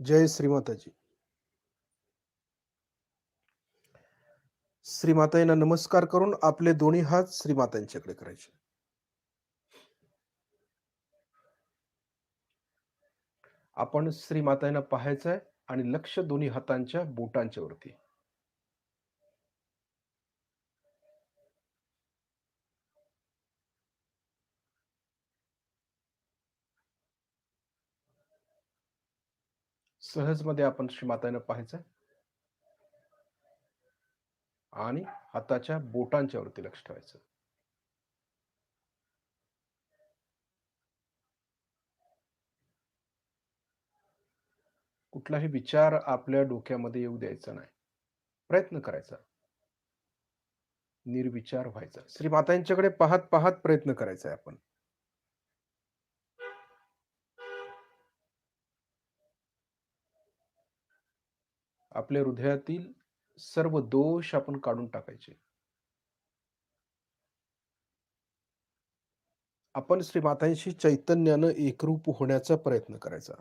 जय श्रीमाताजी. श्रीमाताईंना नमस्कार करून आपले दोन्ही हात श्रीमातांच्याकडे करायचे. आपण श्रीमातांना पाहायचं आहे आणि लक्ष दोन्ही हातांच्या बोटांच्या वरती. सहजमध्ये आपण श्रीमातांना पाहायचं आणि हाताच्या बोटांच्या वरती लक्ष ठेवायचं. कुठलाही विचार आपल्या डोक्यामध्ये येऊ द्यायचा नाही. प्रयत्न करायचा. निर्विचार व्हायचा. श्रीमातांच्याकडे पाहत पाहत प्रयत्न करायचा आहे आपण. आपल्या हृदयातील सर्व दोष आपण काढून टाकायचे. आपण श्रीमातांशी चैतन्यानं एकरूप होण्याचा प्रयत्न करायचा.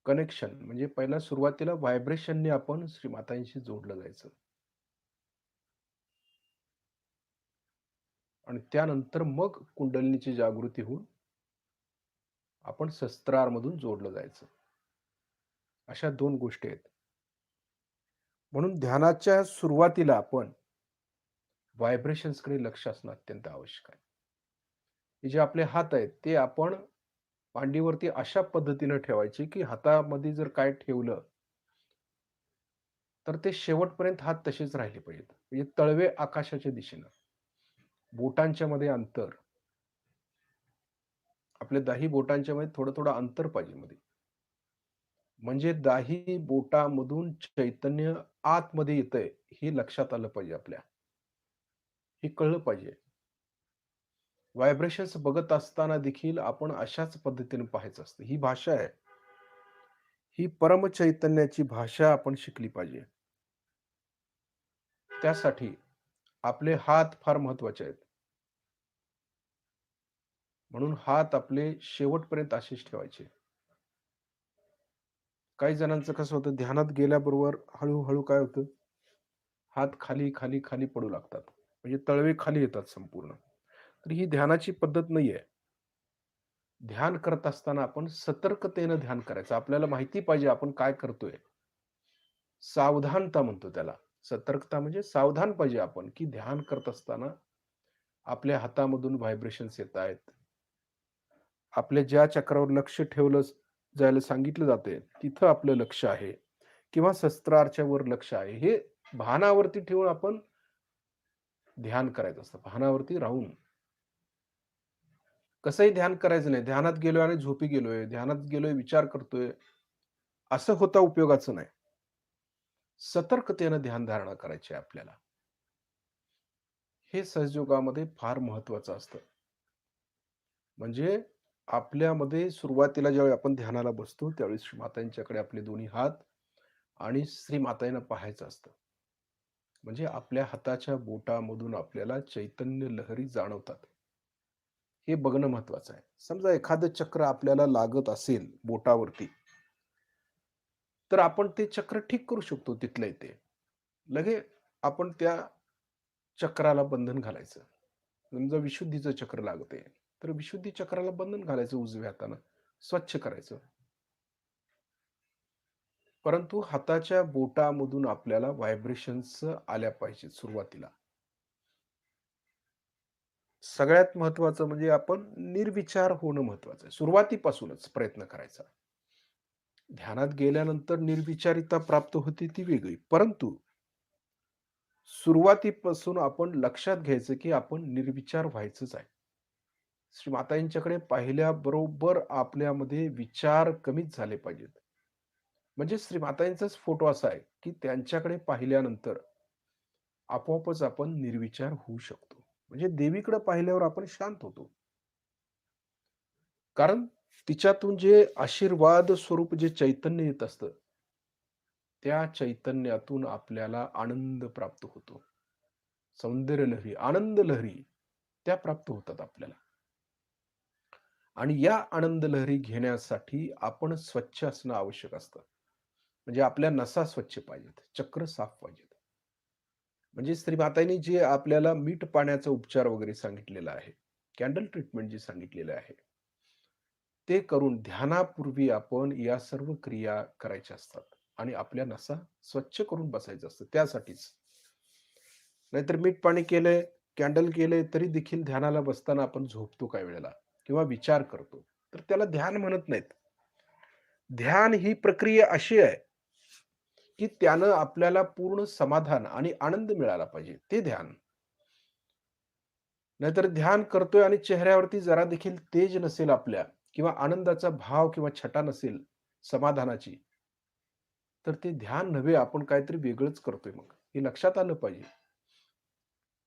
कनेक्शन म्हणजे पहिला सुरुवातीला व्हायब्रेशनने आपण श्रीमातांशी जोडलं जायचं आणि त्यानंतर मग कुंडलिनीची जागृती होऊन आपण शस्त्रारमधून जोडलं जायचं. अशा 2 गोष्टी आहेत. म्हणून ध्यानाच्या सुरुवातीला आपण व्हायब्रेशन्सकडे लक्ष असणं अत्यंत आवश्यक आहे. हे जे आपले हात आहेत ते आपण मांडीवरती अशा पद्धतीनं ठेवायचे, की हातामध्ये जर काय ठेवलं तर ते शेवटपर्यंत हात तसेच राहिले पाहिजेत. म्हणजे तळवे आकाशाच्या दिशेनं. बोटांच्या मध्ये अंतर. आपल्या 10ही बोटांच्या मध्ये थोडं-थोडं अंतर पाहिजे मध्ये. म्हणजे 10ही बोटामधून चैतन्य आतमध्ये येतंय, हे लक्षात आलं पाहिजे आपल्या. हे कळलं पाहिजे. व्हायब्रेशन्स बघत असताना देखील आपण अशाच पद्धतीने पाहायचं असतं. ही भाषा आहे. ही परमचैतन्याची भाषा आपण शिकली पाहिजे. त्यासाठी आपले हात फार महत्त्वाचे आहेत. म्हणून हात आपले शेवटपर्यंत असेच ठेवायचे. काही जणांचं कसं होतं ध्यानात गेल्याबरोबर हळू-हळू काय होतं? हात खाली, खाली, खाली पडू लागतात. म्हणजे तळवे खाली येतात संपूर्ण. तर ही ध्यानाची पद्धत नाहीये. ध्यान करत असताना आपण सतर्कतेनं ध्यान करायचं. आपल्याला माहिती पाहिजे आपण काय करतोय. सावधानता म्हणतो त्याला. सतर्कता म्हणजे सावधान पाहिजे आपण, की ध्यान करत असताना आपल्या हातामधून व्हायब्रेशन्स येतायत. आपल्या ज्या चक्रावर लक्ष ठेवलं जायला सांगितलं जातंय, तिथं आपलं लक्ष आहे किंवा शस्त्राच्या वर लक्ष आहे. हे भानावरती ठेवून आपण ध्यान करायचं असतं. भानावरती राहून. कसंही ध्यान करायचं नाही. ध्यानात गेलोय आणि झोपी गेलोय, ध्यानात गेलोय, विचार करतोय, असं होता उपयोगाचं नाही. सतर्कतेनं ध्यानधारणा करायची आहे आपल्याला. हे सहजयोगामध्ये फार महत्वाचं असतं. म्हणजे आपल्यामध्ये सुरुवातीला ज्यावेळी आपण ध्यानाला बसतो, त्यावेळी श्रीमातांच्याकडे आपले दोन्ही हात आणि श्रीमातांना पाहायचं असतं. म्हणजे आपल्या हाताच्या बोटामधून आपल्याला चैतन्य लहरी जाणवतात. हे बघणं महत्वाचं आहे. समजा एखादं चक्र आपल्याला लागत असेल बोटावरती, तर आपण ते चक्र ठीक करू शकतो तिथल्या इथे. लगे आपण त्या चक्राला बंधन घालायचं. समजा विशुद्धीचं चक्र लागतंय, तर विशुद्धी चक्राला बंधन घालायचं उजव्या हातानं, स्वच्छ करायचं. परंतु हाताच्या बोटामधून आपल्याला व्हायब्रेशन्स आल्या पाहिजेत सुरुवातीला. सगळ्यात महत्त्वाचं म्हणजे आपण निर्विचार होणं महत्त्वाचं आहे. सुरुवातीपासूनच प्रयत्न करायचा. ध्यानात गेल्यानंतर निर्विचारिता प्राप्त होते ती वेगळी. परंतु सुरुवातीपासून आपण लक्षात घ्यायचं, की आपण निर्विचार व्हायचंच आहे. श्री माताजींच्याकडे पाहिल्याबरोबर आपल्यामध्ये विचार कमीच झाले पाहिजेत. म्हणजे श्री माताजींचाच फोटो असा आहे, की त्यांच्याकडे पाहिल्यानंतर आपोआपच आपण निर्विचार होऊ शकतो. म्हणजे देवीकडे पाहिल्यावर आपण शांत होतो. कारण तिच्यातून जे आशीर्वाद स्वरूप जे चैतन्य येत असतं, त्या चैतन्यातून आपल्याला आनंद प्राप्त होतो. सौंदर्य लहरी, आनंद लहरी त्या प्राप्त होतात आपल्याला. आणि या आनंद लहरी घेण्यासाठी आपण स्वच्छ असणं आवश्यक असतं. म्हणजे आपल्या नसा स्वच्छ पाहिजेत, चक्र साफ पाहिजेत. म्हणजे श्रीमातांनी जे आपल्याला मीठ पाण्याचा उपचार वगैरे सांगितलेला आहे, कॅन्डल ट्रीटमेंट जे सांगितलेलं आहे, ते करून ध्यानापूर्वी आपण या सर्व क्रिया करायच्या असतात आणि आपल्या नसा स्वच्छ करून बसायचं असतं त्यासाठीच. नाहीतर मीठ पाणी केलंय, कॅन्डल केलंय, तरी देखील ध्यानाला बसताना आपण झोपतो काही वेळेला किंवा विचार करतो. तर त्याला ध्यान म्हणत नाहीत. ध्यान ही प्रक्रिया अशी आहे, की त्यानं आपल्याला पूर्ण समाधान आणि आनंद मिळाला पाहिजे. ते ध्यान. नाहीतर ध्यान करतोय आणि चेहऱ्यावरती जरा देखील तेज नसेल आपल्या किंवा आनंदाचा भाव किंवा छटा नसेल समाधानाची, तर ते ध्यान नव्हे, आपण काहीतरी वेगळंच करतोय मग. हे लक्षात आलं पाहिजे.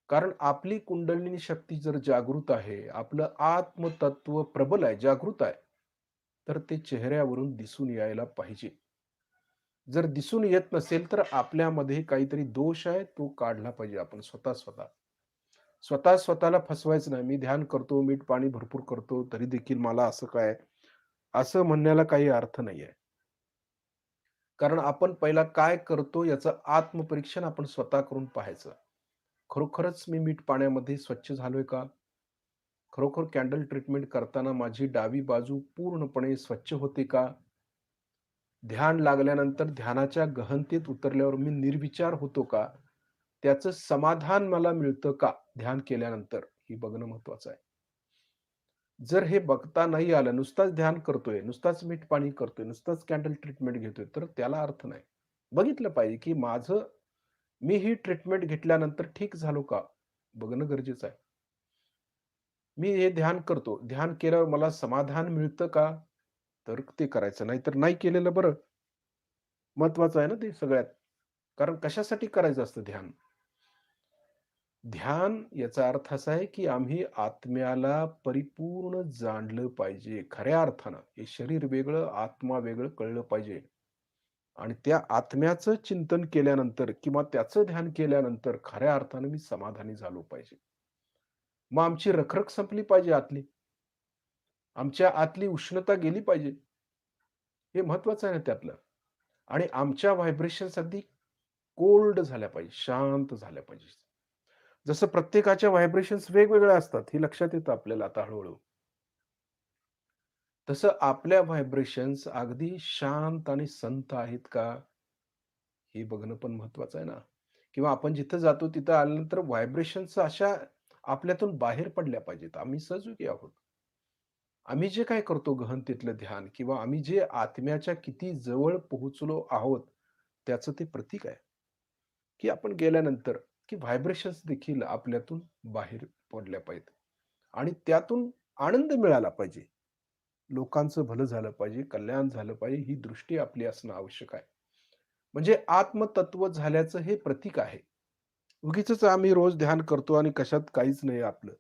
कारण आपली कुंडलिनी शक्ती जर जागृत आहे, आपलं आत्मतत्व प्रबल आहे, जागृत आहे, तर ते चेहऱ्यावरून दिसून यायला पाहिजे. जर दिसून येत नसेल, तर आपल्यामध्ये काहीतरी दोष आहे, तो काढला पाहिजे आपण स्वतः. स्वतःला फसवायचं नाही. मी ध्यान करतो, मीठ पाणी भरपूर करतो, तरी देखील मला असं काय, असं म्हणण्याला काही अर्थ नाहीये. कारण आपण पहिला काय करतो याचं आत्मपरीक्षण आपण स्वतः करून पाहायचं. खरोखरच मी मीठ पाण्यामध्ये स्वच्छ झालोय का? खरोखर कॅन्डल ट्रीटमेंट करताना माझी डावी बाजू पूर्णपणे स्वच्छ होते का? ध्यान लागल्यानंतर ध्यानाच्या गहनतेत उतरल्यावर मी निर्विचार होतो का? त्याचं समाधान मला मिळतं का ध्यान केल्यानंतर? हे बघणं महत्वाचं आहे. जर हे बघता नाही आलं, नुसताच ध्यान करतोय, नुसताच मीठ पाणी करतोय, नुसताच कॅन्डल ट्रीटमेंट घेतोय, तर त्याला अर्थ नाही. बघितलं पाहिजे, की मी ही ट्रीटमेंट घेतल्यानंतर ठीक झालो का? बघणं गरजेचं आहे. मी हे ध्यान करतो. ध्यान केल्यावर मला समाधान मिळतं का? तर ते करायचं. नाहीतर नाही केलेलं बरं. महत्वाचं आहे ना ते सगळ्यात. कारण कशासाठी करायचं असतं ध्यान? ध्यान याचा अर्थ असा आहे, की आम्ही आत्म्याला परिपूर्ण जाणलं पाहिजे. खऱ्या अर्थानं. हे शरीर वेगळं, आत्मा वेगळं कळलं पाहिजे. आणि त्या आत्म्याचं चिंतन केल्यानंतर किंवा त्याचं ध्यान केल्यानंतर खऱ्या अर्थानं मी समाधानी झालो पाहिजे. मग आमची रखरख संपली पाहिजे आतली. आमच्या आतली उष्णता गेली पाहिजे. हे महत्वाचं आहे ना त्यातलं. आणि आमच्या व्हायब्रेशन्स अगदी कोल्ड झाल्या पाहिजे, शांत झाल्या पाहिजे. जसं प्रत्येकाच्या व्हायब्रेशन्स वेगवेगळ्या असतात, हे लक्षात येतं आपल्याला आता हळू-हळू. तसं आपल्या व्हायब्रेशन्स अगदी शांत आणि संथ आहेत का? हे बघणं पण महत्वाचं आहे ना. किंवा आपण जिथं जातो तिथं आल्यानंतर व्हायब्रेशन्स अशा आपल्यातून बाहेर पडल्या पाहिजेत. आम्ही सहयोगी आहोत. आम्ही जे काय करतो गहनतेतलं ध्यान किंवा आम्ही जे आत्म्याच्या किती जवळ पोहोचलो आहोत, त्याचं ते प्रतीक आहे, की आपण गेल्यानंतर की व्हायब्रेशन्स देखील आपल्यातून बाहेर पडल्या पाहिजेत आणि त्यातून आनंद मिळाला पाहिजे. लोकांचं भलं झालं पाहिजे, कल्याण झालं पाहिजे, ही दृष्टी आपली असणं आवश्यक आहे. म्हणजे आत्मतत्व झाल्याचं हे प्रतीक आहे. उगीचच आम्ही रोज ध्यान करतो आणि कशात काहीच नाही आपलं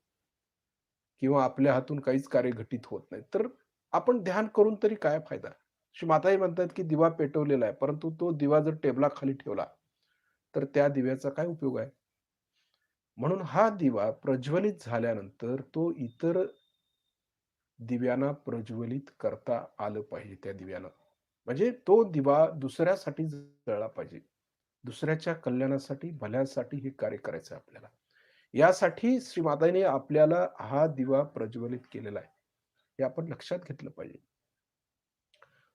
किंवा आपल्या हातून काहीच कार्य घटित होत नाही. तर आपण ध्यान करून तरी काय फायदा? श्री माताही म्हणतात, की दिवा पेटवलेला आहे, परंतु तो दिवा जर टेबलाखाली ठेवला, तर त्या दिव्याचा काय उपयोग आहे? म्हणून हा दिवा प्रज्वलित झाल्यानंतर तो इतर दिव्यांना प्रज्वलित करता आलं पाहिजे त्या दिव्यानं. म्हणजे तो दिवा दुसऱ्यासाठी जळला पाहिजे. दुसऱ्याच्या कल्याणासाठी, भल्यासाठी हे कार्य करायचं आहे आपल्याला. यासाठी श्रीमातांनी आपल्याला हा दिवा प्रज्वलित केलेला आहे. हे आपण लक्षात घेतलं पाहिजे.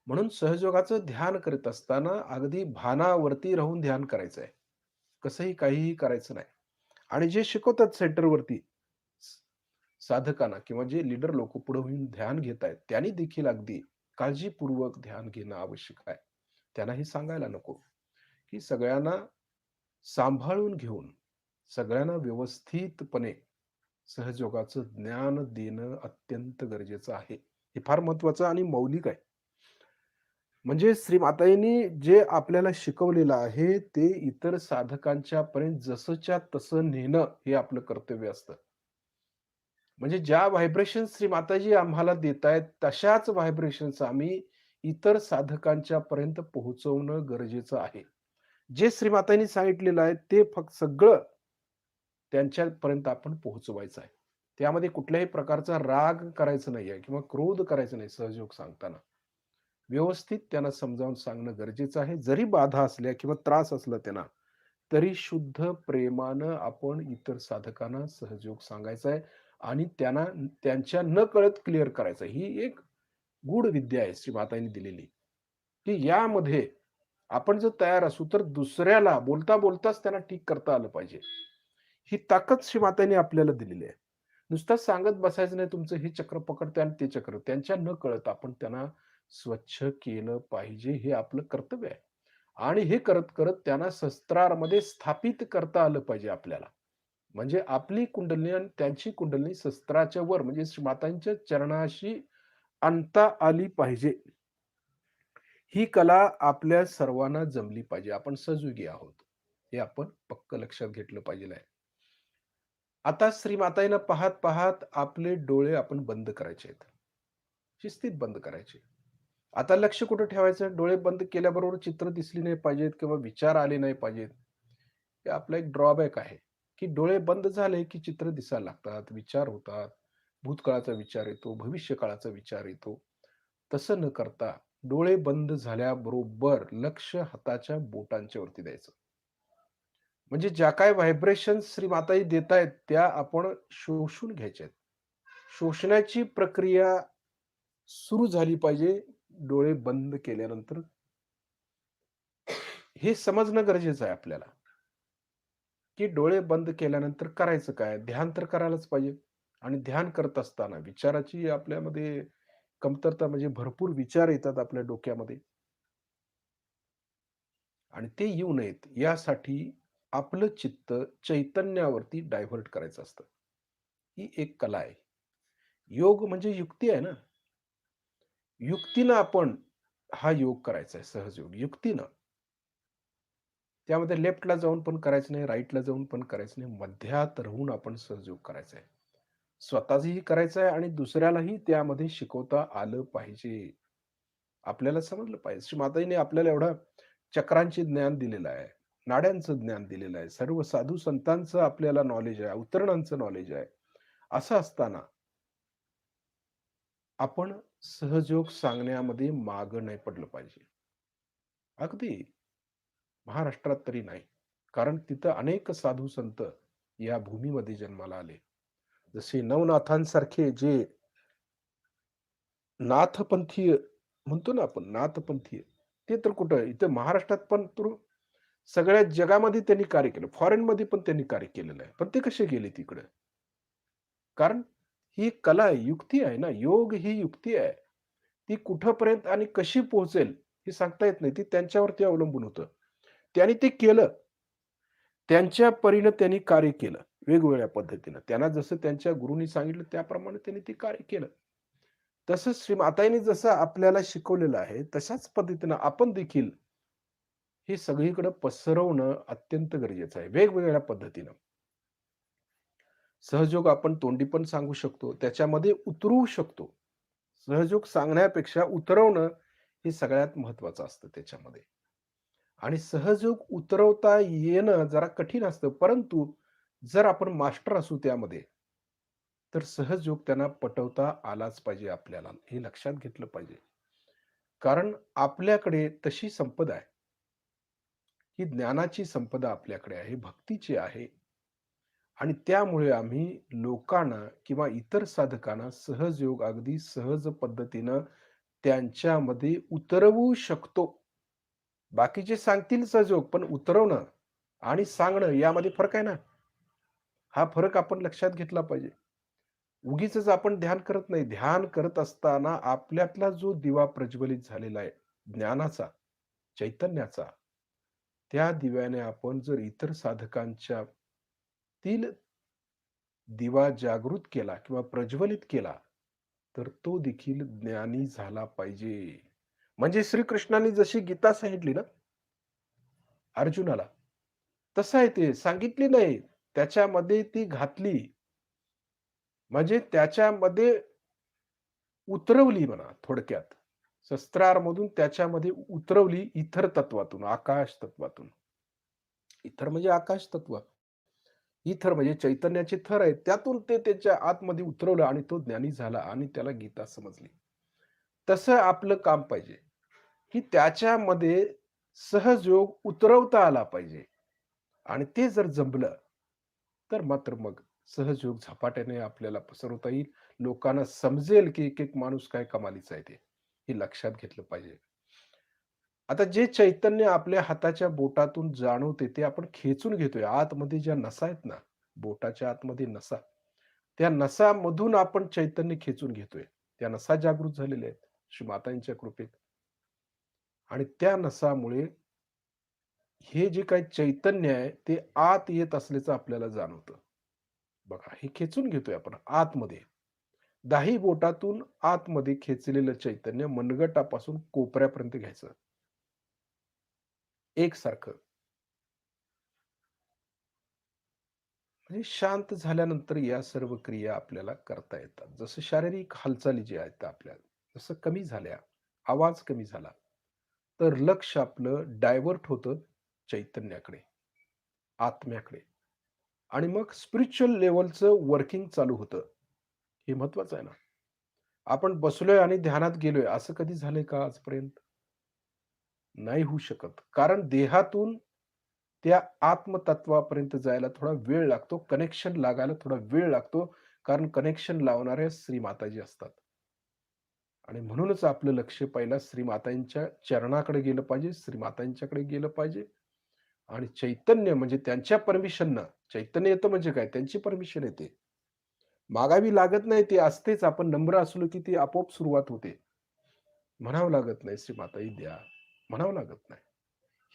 म्हणून सहयोगाचं ध्यान करत असताना अगदी भानावरती राहून ध्यान करायचं आहे. कसंही काहीही करायचं नाही. आणि जे शिकवतात सेंटरवरती साधकांना किंवा जे लीडर लोक पुढे होऊन ध्यान घेत आहेत, त्यांनी देखील अगदी काळजीपूर्वक ध्यान घेणं आवश्यक आहे. त्यांना हे सांगायला नको, की सगळ्यांना सांभाळून घेऊन, सगळ्यांना व्यवस्थितपणे सहयोगाचं ज्ञान देणं अत्यंत गरजेचं आहे. हे फार महत्वाचं आणि मौलिक आहे. म्हणजे श्री मातांनी जे आपल्याला शिकवलेलं आहे, ते इतर साधकांच्या पर्यंत जसंच्या तसं नेणं हे आपलं कर्तव्य असतं. म्हणजे ज्या व्हायब्रेशन्स श्री माताजी आम्हाला देतायत, तशाच व्हायब्रेशन्स आम्ही इतर साधकांच्या पर्यंत पोहोचवणं गरजेचं आहे. जे श्री मातांनी सांगितलेलं आहे, ते फक्त सगळं त्यांच्यापर्यंत आपण पोहोचवायचं आहे. त्यामध्ये कुठल्याही प्रकारचा राग करायचा नाहीये किंवा क्रोध करायचा नाही सहजयोग सांगताना. व्यवस्थित त्यांना समजावून सांगणं गरजेचं आहे. जरी बाधा असल्या किंवा त्रास असला त्यांना, तरी शुद्ध प्रेमानं आपण इतर साधकांना सहजयोग सांगायचा आहे आणि त्यांना त्यांच्या नकळत क्लिअर करायचं आहे. ही एक गूढ विद्या आहे श्री मातांनी दिलेली, की यामध्ये आपण जर तयार असू, तर दुसऱ्याला बोलता-बोलताच त्यांना ठीक करता आलं पाहिजे. ही ताकद श्री मातांनी आपल्याला दिलेली आहे. नुसतं सांगत बसायचं नाही, तुमचं हे चक्र पकडतंय आणि ते चक्र. त्यांच्या नकळत आपण त्यांना स्वच्छ केलं पाहिजे, हे आपलं कर्तव्य आहे. आणि हे करत-करत त्यांना शस्त्रामध्ये स्थापित करता आलं पाहिजे आपल्याला. म्हणजे आपली कुंडलिनी आणि त्यांची कुंडलिनी शस्त्राच्या वर म्हणजे मातांच्या चरणाशी आणता आली पाहिजे. ही कला आपल्या सर्वांना जमली पाहिजे. आपण सहयोगी आहोत. हे आपण पक्क लक्षात घेतलं पाहिजे आहे. आता श्रीमाताईंना पाहत-पाहत आपले डोळे आपण बंद करायचे आहेत. शिस्तीत बंद करायचे. आता लक्ष कुठं ठेवायचं? डोळे बंद केल्याबरोबर चित्र दिसली नाही पाहिजेत किंवा विचार आले नाही पाहिजेत. हे आपला एक ड्रॉबॅक आहे, की डोळे बंद झाले की चित्र दिसायला लागतात, विचार होतात. भूतकाळाचा विचार येतो, भविष्यकाळाचा विचार येतो. तसं न करता डोळे बंद झाल्याबरोबर लक्ष हाताच्या बोटांच्या वरती द्यायचं. म्हणजे ज्या काही व्हायब्रेशन्स श्रीमाताजी देतायत, त्या आपण शोषून घ्यायच्या आहेत. शोषण्याची प्रक्रिया सुरू झाली पाहिजे डोळे बंद केल्यानंतर. हे समजणं गरजेचं आहे आपल्याला, की डोळे बंद केल्यानंतर करायचं काय? ध्यान तर करायलाच पाहिजे आणि ध्यान करत असताना विचाराची आपल्यामध्ये कमतरता म्हणजे भरपूर विचार येतात आपल्या डोक्यामध्ये आणि ते येऊ नयेत यासाठी आपलं चित्त चैतन्यावरती डायव्हर्ट करायचं असतं. ही एक कला आहे. योग म्हणजे युक्ती आहे ना. युक्तीनं आपण हा योग करायचा आहे, सहज योग. युक्तीनं. त्यामध्ये लेफ्टला जाऊन पण करायचं नाही, राईटला जाऊन पण करायचं नाही. मध्यात राहून आपण सहजयोग करायचा आहे. स्वतःचंही करायचं आहे आणि दुसऱ्यालाही त्यामध्ये शिकवता आलं पाहिजे. आपल्याला समजलं पाहिजे. श्री माताजीने आपल्याला एवढं चक्रांचे ज्ञान दिलेलं आहे, नाड्यांचं ज्ञान दिलेलं आहे, सर्व साधू संतांचं आपल्याला नॉलेज आहे, अवतरणांचं नॉलेज आहे. असं असताना आपण सहजयोग सांगण्यामध्ये मागं नाही पडलं पाहिजे. अगदी महाराष्ट्रात तरी नाही. कारण तिथं अनेक साधू संत या भूमीमध्ये जन्माला आले. जसे नवनाथांसारखे जे नाथपंथीय म्हणतो ना आपण नाथपंथीय, ते तर कुठं इथं महाराष्ट्रात पण तर सगळ्या जगामध्ये त्यांनी कार्य केलं. फॉरेनमध्ये पण त्यांनी कार्य केलेलं आहे. पण ते कसे गेले तिकडं? कारण ही कला आहे, युक्ती आहे ना. योग ही युक्ती आहे. ती कुठपर्यंत आणि कशी पोहोचेल हे सांगता येत नाही. ती त्यांच्यावरती अवलंबून होतं. त्यांनी ते केलं. त्यांच्या परीनं त्यांनी कार्य केलं, वेगवेगळ्या पद्धतीनं. त्यांना जसं त्यांच्या गुरूंनी सांगितलं त्याप्रमाणे त्यांनी ते कार्य केलं. तसंच श्री माताजींनी जसं आपल्याला शिकवलेलं आहे, तशाच पद्धतीनं आपण देखील हे सगळीकडे पसरवणं अत्यंत गरजेचं आहे, वेगवेगळ्या पद्धतीनं. सहजोग आपण तोंडी पण सांगू शकतो, त्याच्यामध्ये उतरवू शकतो. सहजोग सांगण्यापेक्षा उतरवणं हे सगळ्यात महत्त्वाचं असतं त्याच्यामध्ये. आणि सहजोग उतरवता येणं जरा कठीण असतं, परंतु जर आपण मास्टर असू त्यामध्ये, तर सहजयोग त्यांना पटवता आलाच पाहिजे आपल्याला. हे लक्षात घेतलं पाहिजे. कारण आपल्याकडे तशी संपदा आहे. ही ज्ञानाची संपदा आपल्याकडे आहे, भक्तीची आहे आणि त्यामुळे आम्ही लोकांना किंवा इतर साधकांना सहजयोग अगदी सहज पद्धतीनं त्यांच्यामध्ये उतरवू शकतो. बाकीचे सांगतील सहजयोग, पण उतरवणं आणि सांगणं यामध्ये फरक आहे ना. हा फरक आपण लक्षात घेतला पाहिजे. उगीचच आपण ध्यान करत नाही. ध्यान करत असताना आपल्यातला जो दिवा प्रज्वलित झालेला आहे, ज्ञानाचा, चैतन्याचा, त्या दिव्याने आपण जर इतर साधकांच्या तील दिवा जागृत केला किंवा प्रज्वलित केला, तर तो देखील ज्ञानी झाला पाहिजे. म्हणजे श्रीकृष्णाने जशी गीता सांगितली ना अर्जुनाला, तसं आहे ते. सांगितली नाही, त्याच्यामध्ये ती घातली. म्हणजे त्याच्यामध्ये उतरवली म्हणा थोडक्यात. शस्त्रारमधून त्याच्यामध्ये उतरवली इथर तत्वातून, आकाश तत्वातून. इथर म्हणजे आकाश तत्व. ही थर म्हणजे चैतन्याचे थर आहेत. त्यातून ते त्याच्या आतमध्ये उतरवलं आणि तो ज्ञानी झाला आणि त्याला गीता समजली. तसं आपलं काम पाहिजे, की त्याच्यामध्ये सहजयोग उतरवता आला पाहिजे आणि ते जर जमलं, तर मात्र मग सहजयोग झपाट्याने आपल्याला पसरवता येईल. लोकांना समजेल, की एक-एक माणूस काय कमालीचा आहे ते. हे लक्षात घेतलं पाहिजे. आता जे चैतन्य आपल्या हाताच्या बोटातून जाणवते, ते आपण खेचून घेतोय. आतमध्ये ज्या नसा आहेत ना, बोटाच्या आतमध्ये नसा, त्या नसामधून आपण चैतन्य खेचून घेतोय. त्या नसा जागृत झालेल्या आहेत, श्री मातांच्या कृपेत आणि त्या नसामुळे हे जे काही चैतन्य आहे, ते आत येत असल्याचं आपल्याला जाणवतं. बघा, हे खेचून घेतोय आपण आतमध्ये. 10ही बोटातून आतमध्ये खेचलेलं चैतन्य मनगटापासून कोपऱ्यापर्यंत घ्यायचं, एकसारखं. म्हणजे शांत झाल्यानंतर या सर्व क्रिया आपल्याला करता येतात. जसं शारीरिक हालचाली ज्या आहेत आपल्या, जसं कमी झाल्या, आवाज कमी झाला, तर लक्ष आपलं डायव्हर्ट होतं चैतन्याकडे, आत्म्याकडे आणि मग स्पिरिच्युअल लेव्हलचं वर्किंग चालू होतं. हे महत्वाचं आहे ना. आपण बसलोय आणि ध्यानात गेलोय, असं कधी झालंय का आजपर्यंत? नाही होऊ शकत. कारण देहातून त्या आत्मतत्वापर्यंत जायला थोडा वेळ लागतो. कनेक्शन लागायला थोडा वेळ लागतो. कारण कनेक्शन लावणाऱ्या श्री माताजी असतात. आणि म्हणूनच आपलं लक्ष पहिला श्रीमातांच्या चरणाकडे गेलं पाहिजे, श्रीमातांच्याकडे गेलं पाहिजे आणि चैतन्य म्हणजे त्यांच्या परमिशननं चैतन्य येतं म्हणजे काय? त्यांची परमिशन येते. मागावी लागत नाही, ती असतेच. आपण नम्र असलो की ती आपोआप सुरुवात होते. म्हणावं लागत नाही, "श्रीमाताजी द्या." म्हणावं लागत नाही.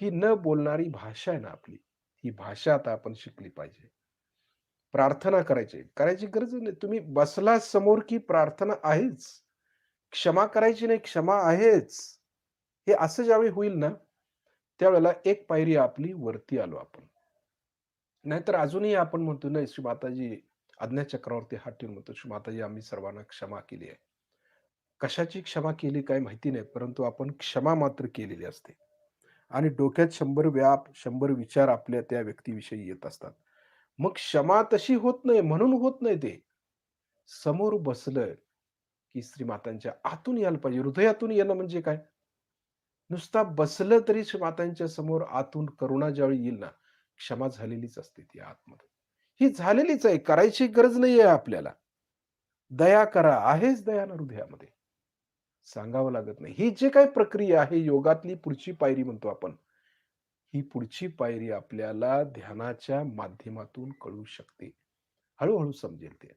ही न बोलणारी भाषा आहे ना आपली, ही भाषा आता आपण शिकली पाहिजे. प्रार्थना करायची. करायची गरज नाही. तुम्ही बसला समोर की प्रार्थना आहेच. क्षमा करायची नाही, क्षमा आहेच. हे असं ज्यावेळी होईल ना, त्यावेळेला एक पायरी आपली वरती आलो आपण. नाहीतर अजूनही आपण म्हणतो, "नाही, श्री माताजी" आज्ञाचक्रावरती हात ठेवून म्हणतो, "श्री माताजी, आम्ही सर्वांना क्षमा केली आहे." कशाची क्षमा केली काय माहिती नाही, परंतु आपण क्षमा मात्र केलेली असते. आणि डोक्यात 100 व्याप, 100 विचार आपल्या त्या व्यक्तीविषयी येत असतात. मग क्षमा तशी होत नाही, म्हणून होत नाही ते. समोर बसलं, की श्रीमातांच्या आतून यायला पाहिजे. हृदयातून येणं म्हणजे काय? नुसता बसलं तरी मातांच्या समोर आतून करुणा ज्यावेळी येईल ना, क्षमा झालेलीच असते ती आतमध्ये. ही झालेलीच आहे. करायची गरज नाहीये आपल्याला. दया करा. आहेच दया ना हृदयामध्ये. सांगावं लागत नाही. ही जी काही प्रक्रिया आहे योगातली पुढची पायरी म्हणतो आपण. ही पुढची पायरी आपल्याला ध्यानाच्या माध्यमातून कळू शकते. हळू समजेल ते.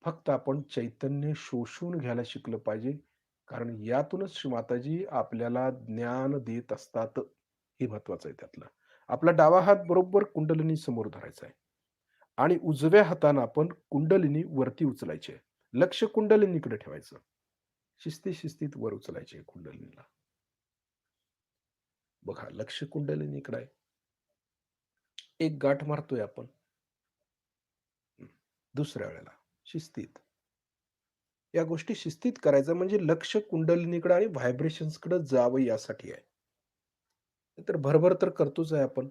फक्त आपण चैतन्य शोषून घ्यायला शिकलं पाहिजे. कारण यातूनच श्री माताजी आपल्याला ज्ञान देत असतात. हे महत्वाचं आहे त्यातलं. आपला डावा हात बरोबर कुंडलिनी समोर धरायचा आहे आणि उजव्या हाताने आपण कुंडलिनी वरती उचलायची आहे. लक्ष कुंडलिनीकडे ठेवायचं. शिस्तीत वर उचलायचे कुंडलिनीला. बघा लक्ष कुंडलिनीकडे आहे. एक गाठ मारतोय आपण. दुसऱ्या वेळेला शिस्तीत. या गोष्टी शिस्तीत करायचं म्हणजे लक्ष कुंडलिनीकडे आणि व्हायब्रेशन्सकडे जावं यासाठी आहे. तर भरभर तर करतोच आहे आपण.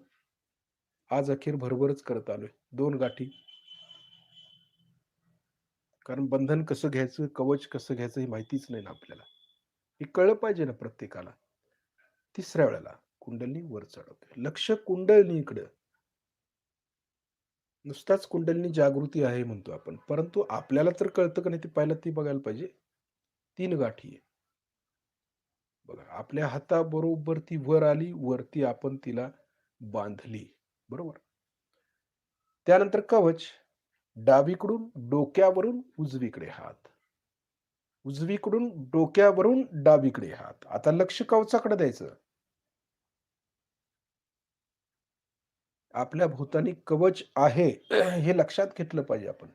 आज अखेर भरभरच करत आलोय. 2 गाठी. कारण बंधन कसं घ्यायचं, कवच कसं घ्यायचं हे माहितीच नाही ना आपल्याला. हे कळलं पाहिजे ना प्रत्येकाला. तिसऱ्या वेळेला कुंडलिनी वर चढवतोय. लक्ष कुंडलिनीकडं. नुसताच कुंडलिनी जागृती आहे म्हणतो आपण. परंतु आपल्याला तर कळतं का नाही ते पहिला ती बघायला पाहिजे. 3 गाठी आहे. बघा आपल्या हाताबरोबर ती वर आली, वरती आपण तिला बांधली. बरोबर. त्यानंतर कवच डावीकडून डोक्यावरून उजवीकडे हात. उजवीकडून डोक्यावरून डावीकडे हात. आता लक्ष कवचाकडे द्यायचं. आपल्या भोवताली कवच आहे हे लक्षात घेतलं पाहिजे आपण.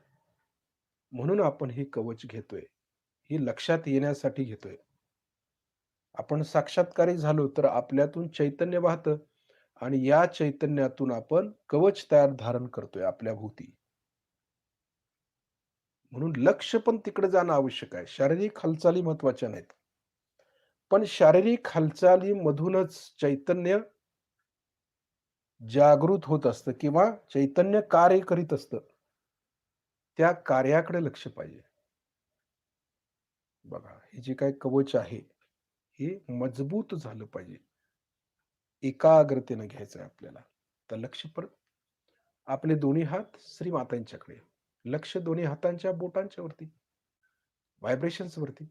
म्हणून आपण हे कवच घेतोय. हे लक्षात येण्यासाठी घेतोय. आपण साक्षात्कारी झालो तर आपल्यातून चैतन्य वाहतं आणि या चैतन्यातून आपण कवच तयार धारण करतोय आपल्या भोवती. म्हणून लक्ष पण तिकडे जाणं आवश्यक आहे. शारीरिक हालचाली महत्त्वाच्या नाहीत. पण शारीरिक हालचालीमधूनच चैतन्य जागृत होत असतं किंवा चैतन्य कार्य करीत असतं. त्या कार्याकडे लक्ष पाहिजे. बघा, हे जे काही कवच आहे, हे मजबूत झालं पाहिजे. एकाग्रतेनं घ्यायचं आहे आपल्याला. तर लक्ष परत आपले दोन्ही हात श्रीमातांच्याकडे. लक्ष दोन्ही हातांच्या बोटांच्या वरती, व्हायब्रेशन्स वरती.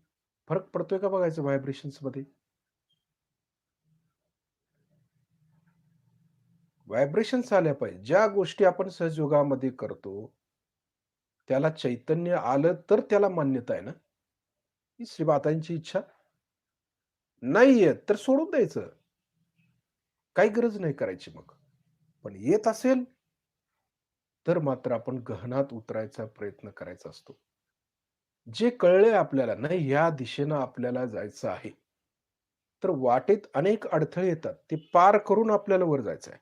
फरक पडतोय का बघायचं व्हायब्रेशन्समध्ये. व्हायब्रेशन्स आल्या पाहिजे. ज्या गोष्टी आपण सहजयोगामध्ये करतो, त्याला चैतन्य आलं तर त्याला मान्यता आहे ना. ही श्रीमातांची इच्छा नाही येत तर सोडून द्यायचं. काही गरज नाही करायची मग. पण येत असेल, तर मात्र आपण गहनात उतरायचा प्रयत्न करायचा असतो. जे कळलंय आपल्याला, नाही ह्या दिशेनं आपल्याला जायचं आहे. तर वाटेत अनेक अडथळे येतात. ते पार करून आपल्याला वर जायचं आहे.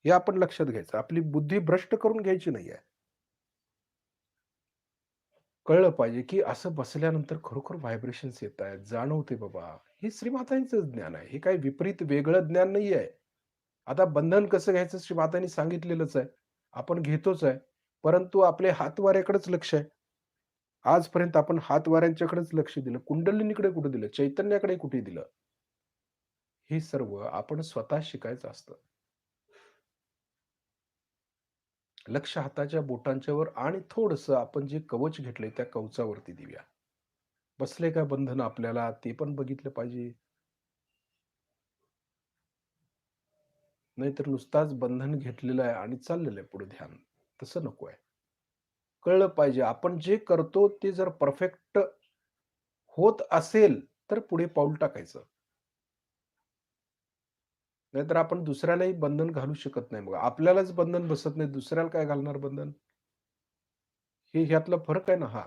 हे आपण लक्षात घ्यायचं. आपली बुद्धी भ्रष्ट करून घ्यायची नाहीये. कळलं पाहिजे, की असं बसल्यानंतर खरोखर व्हायब्रेशन्स येतायत. जाणवते बाबा. हे श्रीमातांचं ज्ञान आहे. हे काही विपरीत वेगळं ज्ञान नाहीये. आता बंधन कसं घ्यायचं श्रीमातांनी सांगितलेलंच आहे. आपण घेतोच आहे. परंतु आपले हातवाऱ्याकडेच लक्ष आहे. आजपर्यंत आपण हातवाऱ्यांच्याकडेच लक्ष दिलं. कुंडलिनीकडे कुठे दिलं? चैतन्याकडे कुठे दिलं? हे सर्व आपण स्वतः शिकायचं असतं. लक्ष हाताच्या बोटांच्या वर आणि थोडंसं आपण जे कवच घेतलंय त्या कवचावरती देऊया. बसले का बंधन आपल्याला ते पण बघितलं पाहिजे. नाहीतर नुसताच बंधन घेतलेलं आहे आणि चाललेलं आहे पुढे ध्यान. तसं नको आहे. कळलं पाहिजे आपण जे करतो ते जर परफेक्ट होत असेल, तर पुढे पाऊल टाकायचं. नाहीतर आपण दुसऱ्यालाही बंधन घालू शकत नाही. मग आपल्यालाच बंधन बसत नाही, दुसऱ्याला काय घालणार बंधन? हे ह्यातला फरक आहे ना हा.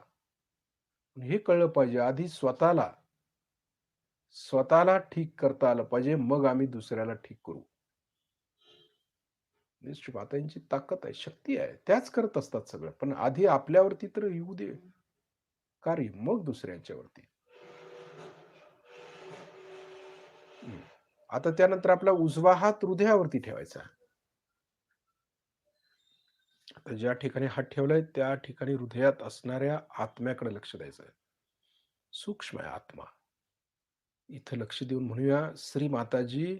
हे कळलं पाहिजे. आधी स्वतःला ठीक करता आलं पाहिजे, मग आम्ही दुसऱ्याला ठीक करू. मातांची ताकद आहे, शक्ती आहे. त्याच करत असतात सगळं. पण आधी आपल्यावरती तर येऊ दे कार्य, मग दुसऱ्यांच्यावरती. हं. आता त्यानंतर आपला उजवा हात हृदयावरती ठेवायचा. आता ज्या ठिकाणी हात ठेवलाय त्या ठिकाणी हृदयात असणाऱ्या आत्म्याकडे लक्ष द्यायचं आहे. सूक्ष्म आहे आत्मा. इथं लक्ष देऊन म्हणूया, श्री माताजी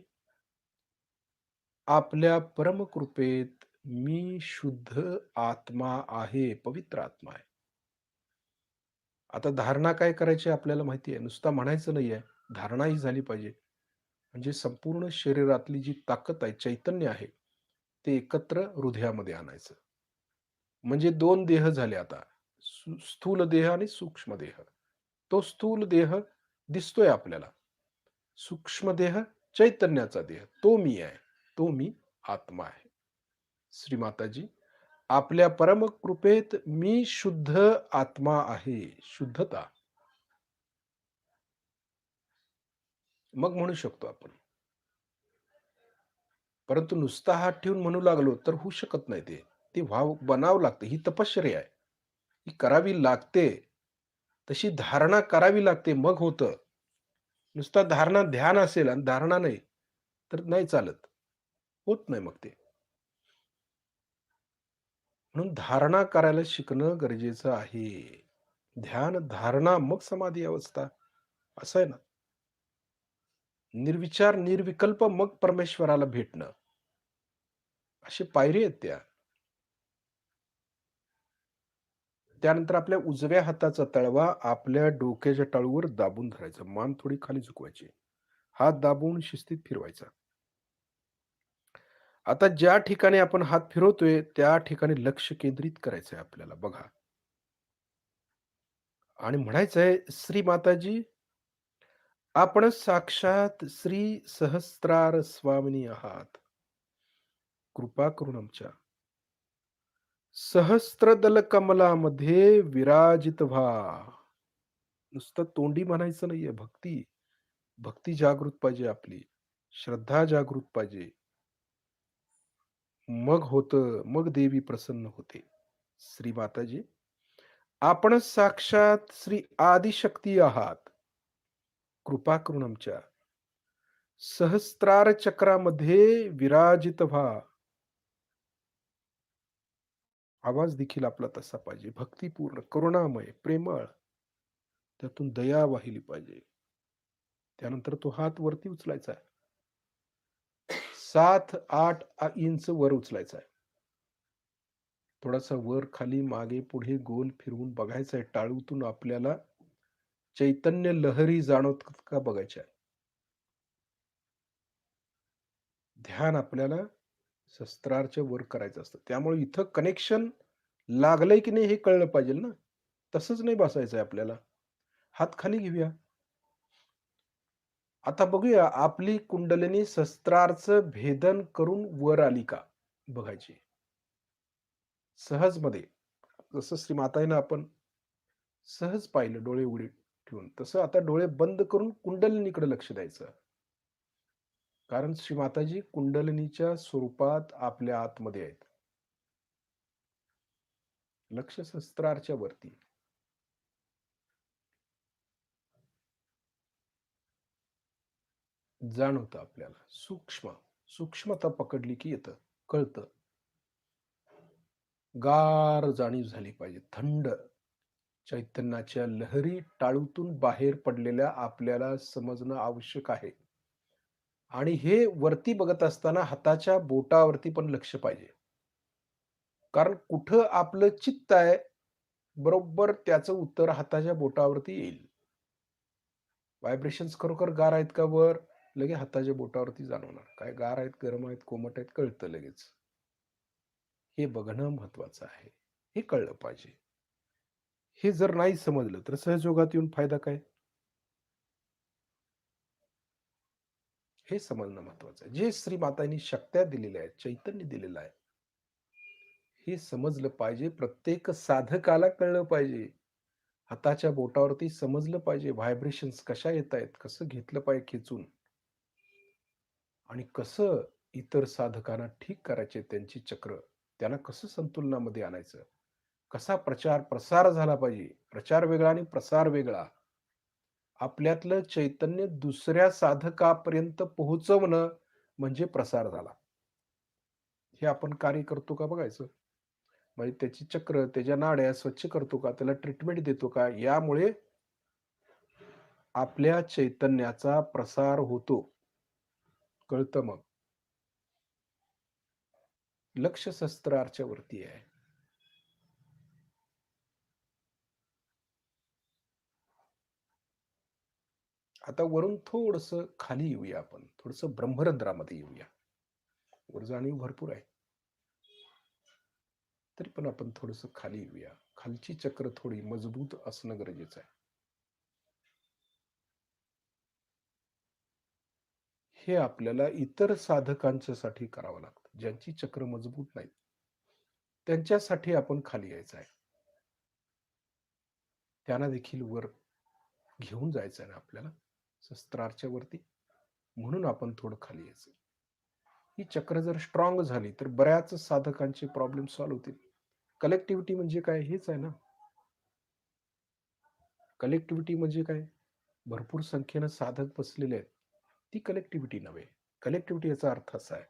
आपल्या परमकृपेत मी शुद्ध आत्मा आहे, पवित्र आत्मा आहे. आता धारणा काय करायची आपल्याला माहिती आहे. नुसता म्हणायचं नाहीये. धारणा ही झाली पाहिजे. म्हणजे संपूर्ण शरीरातली जी ताकद आहे, चैतन्य आहे, ते एकत्र हृदयामध्ये आणायचं. म्हणजे 2 देह झाले आता. स्थूल देह आणि सूक्ष्म देह. तो स्थूल देह दिसतोय आपल्याला. सूक्ष्म देह, चैतन्याचा देह. तो मी आहे. तो मी आत्मा आहे. श्रीमाताजी, आपल्या परम कृपेत मी शुद्ध आत्मा आहे. शुद्धता. मग म्हणू शकतो आपण. परंतु नुसता हात ठेवून म्हणू लागलो तर होऊ शकत नाही ते. ते बनावं लागतं. ही तपश्चर्या आहे. ही करावी लागते. तशी धारणा करावी लागते मग होतं. नुसता धारणा ध्यान असेल आणि धारणा नाही, तर नाही चालत. होत नाही मग ते. म्हणून धारणा करायला शिकणं गरजेचं आहे. ध्यान, धारणा, मग समाधी अवस्था असं आहे ना. निर्विचार, निर्विकल्प मग परमेश्वराला भेटणं. अशी पायरी आहेत त्या. त्यानंतर आपल्या उजव्या हाताचा तळवा आपल्या डोक्याच्या टाळूवर दाबून धरायचा. मान थोडी खाली झुकवायची. हात दाबून शिस्तीत फिरवायचा. आता ज्या ठिकाणी आपण हात फिरवतोय, त्या ठिकाणी लक्ष केंद्रित करायचंय आपल्याला बघा. आणि म्हणायचंय, "श्री माताजी, आपण साक्षात श्री सहस्त्रार स्वामिनी आहात. कृपा करून आमच्या सहस्त्रदल कमलामध्ये विराजित व्हा." नुसतं तोंडी म्हणायचं नाहीये, भक्ती. भक्ती जागृत पाहिजे आपली. श्रद्धा जागृत पाहिजे. मग होतं, मग देवी प्रसन्न होते. श्री माताजी, आपण साक्षात श्री आदिशक्ती आहात. कृपा करून आमच्या सहस्त्रार चक्रामध्ये विराजित व्हा. आवाज देखील आपला तसा पाहिजे. भक्तिपूर्ण, करुणामय, प्रेमळ. त्यातून दया वाहिली पाहिजे. त्यानंतर तो हात वरती उचलायचा आहे. 7-8 इंच वर उचलायचा आहे. थोडासा वर, खाली, मागे, पुढे गोल फिरवून बघायचं आहे. टाळूतून आपल्याला चैतन्य लहरी जाणवतात का बघायच्या आहे. ध्यान आपल्याला शस्त्रारच्या वर करायचं असतं. त्यामुळे इथं कनेक्शन लागलंय की नाही हे कळलं पाहिजे ना. तसंच नाही बसायचंय आपल्याला. हात खाली घेऊया. आता बघूया आपली कुंडलिनी शस्त्रारचं भेदन करून वर आली का? बघायची. सहजमध्ये. जसं श्रीमाताईनं आपण सहज पाहिलं डोळे उघडे ठेवून, तसं आता डोळे बंद करून कुंडलिनीकडे लक्ष द्यायचं. कारण श्रीमाताजी कुंडलिनीच्या स्वरूपात आपल्या आतमध्ये आहेत. लक्ष शस्त्रारच्या वरती. जाणवतं आपल्याला. सूक्ष्मता पकडली की येतं, कळतं. गार जाणीव झाली पाहिजे. थंड चैतन्याच्या लहरी टाळूतून बाहेर पडलेल्या आपल्याला समजणं आवश्यक आहे. आणि हे वरती बघत असताना हाताच्या बोटावरती पण लक्ष पाहिजे. कारण कुठं आपलं चित्त आहे, बरोबर त्याचं उत्तर हाताच्या बोटावरती येईल. व्हायब्रेशन्स खरोखर गार आहेत का वर? लगेच हाताच्या बोटावरती जाणवणार. काय गार आहेत, गरम आहेत, कोमट आहेत कळतं लगेच. हे बघणं महत्वाचं आहे. हे कळलं पाहिजे. हे जर नाही समजलं तर सहजयोगात येऊन फायदा काय? हे समजणं महत्वाचं आहे. जे श्री मातांनी शक्त्या दिलेल्या आहेत, चैतन्य दिलेलं आहे. हे समजलं पाहिजे. प्रत्येक साधकाला कळलं पाहिजे. हाताच्या बोटावरती समजलं पाहिजे व्हायब्रेशन्स कशा येतायत, कसं घेतलं पाहिजे खेचून आणि कसं इतर साधकांना ठीक करायचे त्यांची चक्र. त्यांना कसं संतुलनामध्ये आणायचं. कसा प्रचार-प्रसार झाला पाहिजे. प्रचार वेगळा आणि प्रसार वेगळा. आपल्यातलं चैतन्य दुसऱ्या साधकापर्यंत पोहोचवणं म्हणजे प्रसार झाला. हे आपण कार्य करतो का बघायचं. म्हणजे त्याची चक्र, त्याच्या नाड्या स्वच्छ करतो का? त्याला ट्रीटमेंट देतो का? यामुळे आपल्या चैतन्याचा प्रसार होतो. कळतं मग. लक्ष शस्त्राच्या वरती आहे. आता वरून थोडंसं खाली येऊया आपण. थोडंसं ब्रह्मरंध्रामध्ये येऊया. वर जाणीव भरपूर आहे. तरी पण आपण थोडंसं खाली येऊया. खालची चक्र थोडी मजबूत असणं गरजेचं आहे. हे आपल्याला इतर साधकांच्यासाठी करावं लागतं. ज्यांची चक्र मजबूत नाहीत. त्यांच्यासाठी आपण खाली यायचं आहे. त्यांना देखील वर घेऊन जायचं आहे ना आपल्याला. शस्त्राच्या वरती. म्हणून आपण थोडं खाली यायचं. ही चक्र जर स्ट्रॉंग झाली तर बऱ्याच साधकांचे प्रॉब्लेम सॉल्व्ह होतील. कलेक्टिव्हिटी म्हणजे काय? हेच आहे ना. कलेक्टिव्हिटी म्हणजे काय? भरपूर संख्येनं साधक बसलेले आहेत. ती कलेक्टिव्हिटी नव्हे. कलेक्टिव्हिटी याचा अर्थ असा आहे,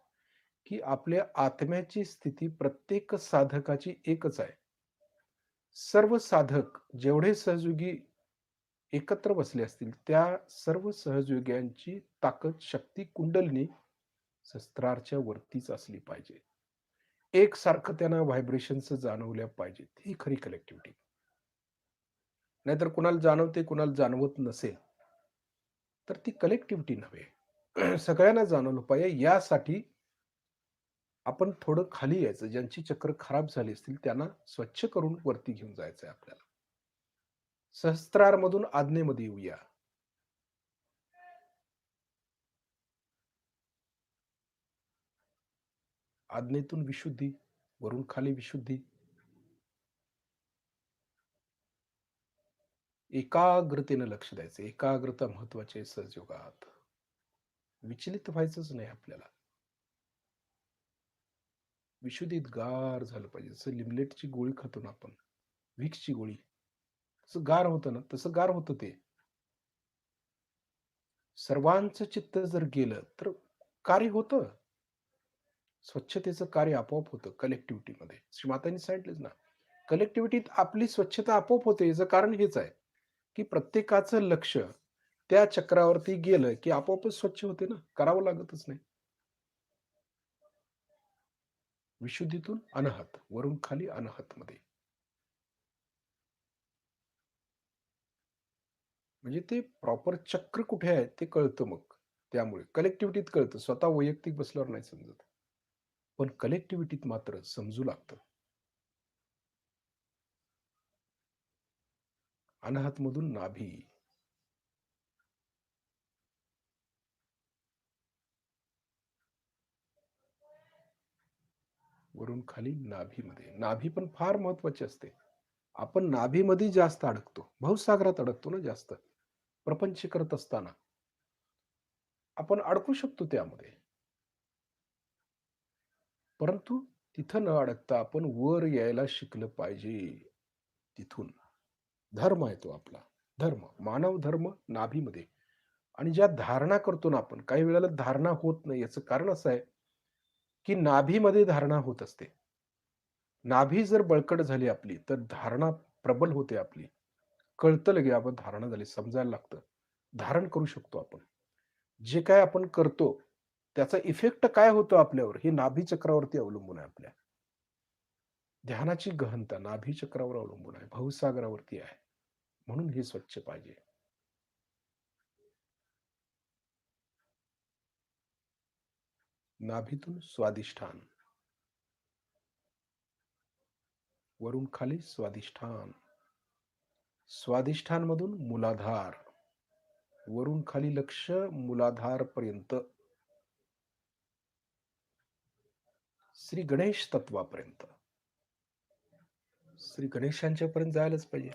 की आपल्या आत्म्याची स्थिती प्रत्येक साधकाची एकच आहे. सर्व साधक जेवढे सहयोगी एकत्र बसले असतील, त्या सर्व सहयोग्यांची ताकद, शक्ती, कुंडलिनी शस्त्राच्या वरतीच असली पाहिजे. एकसारखं त्यांना व्हायब्रेशन्स जाणवल्या पाहिजेत. ही खरी कलेक्टिव्हिटी. नाहीतर कुणाला जाणवते, कुणाला जाणवत नसेल, तर ती कलेक्टिव्हिटी नव्हे. सगळ्यांना जाणवलं पाहिजे यासाठी आपण थोडं खाली यायचं. ज्यांची चक्र खराब झाली असतील त्यांना स्वच्छ करून वरती घेऊन जायचंय आपल्याला. सहस्त्रारमधून आज्ञेमध्ये येऊया. आज्ञेतून विशुद्धी, वरून खाली विशुद्धी. एकाग्रतेनं लक्ष द्यायचं. एकाग्रता महत्वाची आहे सहजयोगात. विचलित व्हायचंच नाही आपल्याला. विशुद्धीत गार झालं पाहिजे. जसं लिमलेटची गोळी खातो ना आपण, व्हिक्सची गोळी. तसं गार होतं ना, तसं गार होतं ते. सर्वांचं चित्त जर गेलं, तर कार्य होतं. स्वच्छतेचं कार्य आपोआप होतं कलेक्टिव्हिटीमध्ये. श्रीमातांनी सांगितलंच ना, कलेक्टिव्हिटीत आपली स्वच्छता आपोआप होते. याचं कारण हेच आहे, की प्रत्येकाचं लक्ष त्या चक्रावरती गेलं, की आपोआपच स्वच्छ होते ना, करावं लागतच नाही. विशुद्धीतून अनाहत, वरून खाली अनाहतमध्ये. म्हणजे ते प्रॉपर चक्र कुठे आहे ते कळतं मग. त्यामुळे कलेक्टिव्हिटीत कळतं. स्वतः वैयक्तिक बसल्यावर नाही समजत. पण कलेक्टिव्हिटीत मात्र समजू लागतं. अनाहतमधून नाभी. वरून खाली नाभीमध्ये. नाभी पण फार महत्वाची असते. आपण नाभीमध्ये जास्त अडकतो. भवसागरात अडकतो ना जास्त. प्रपंच करत असताना. आपण अडकू शकतो त्यामध्ये. परंतु तिथं न अडकता आपण वर यायला शिकलं पाहिजे. तिथून. धर्म आहे तो आपला. धर्म. मानव धर्म नाभीमध्ये. आणि ज्या धारणा करतो ना आपण, काही वेळेला धारणा होत नाही. याचं कारण असं आहे, की नाभीमध्ये धारणा होत असते. नाभी जर बळकट झाली आपली, तर धारणा प्रबल होते आपली. कळतं लगे आपण धारणा झाली, समजायला लागतं. धारण करू शकतो आपण. जे काही आपण करतो, त्याचा इफेक्ट काय होतो आपल्यावर, हे नाभी चक्रावरती अवलंबून आहे आपल्या. ध्यानाची गहनता नाभी चक्रावर अवलंबून आहे, भवसागरावरती आहे. म्हणून हे स्वच्छ पाहिजे. नाभीतून स्वादिष्ठान, वरून खाली स्वादिष्ठान, स्वादिष्ठानमधून मूलाधार, वरून खाली लक्ष मूलाधार पर्यंत, श्री गणेश तत्वापर्यंत. श्री गणेशांच्या पर्यंत जायलाच पाहिजे.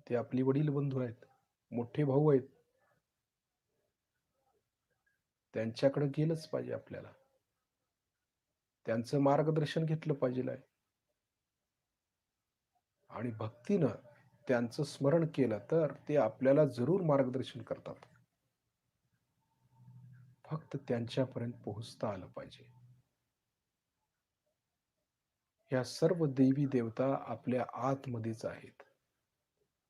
ते आपली वडील बंधू आहेत, मोठे भाऊ आहेत. त्यांच्याकडे गेलंच पाहिजे आपल्याला. त्यांचं मार्गदर्शन घेतलं पाहिजे आहे. आणि भक्तीनं त्यांचं स्मरण केलं तर ते आपल्याला जरूर मार्गदर्शन करतात. फक्त त्यांच्यापर्यंत पोहोचता आलं पाहिजे. ह्या सर्व देवी देवता आपल्या आतमध्येच आहेत.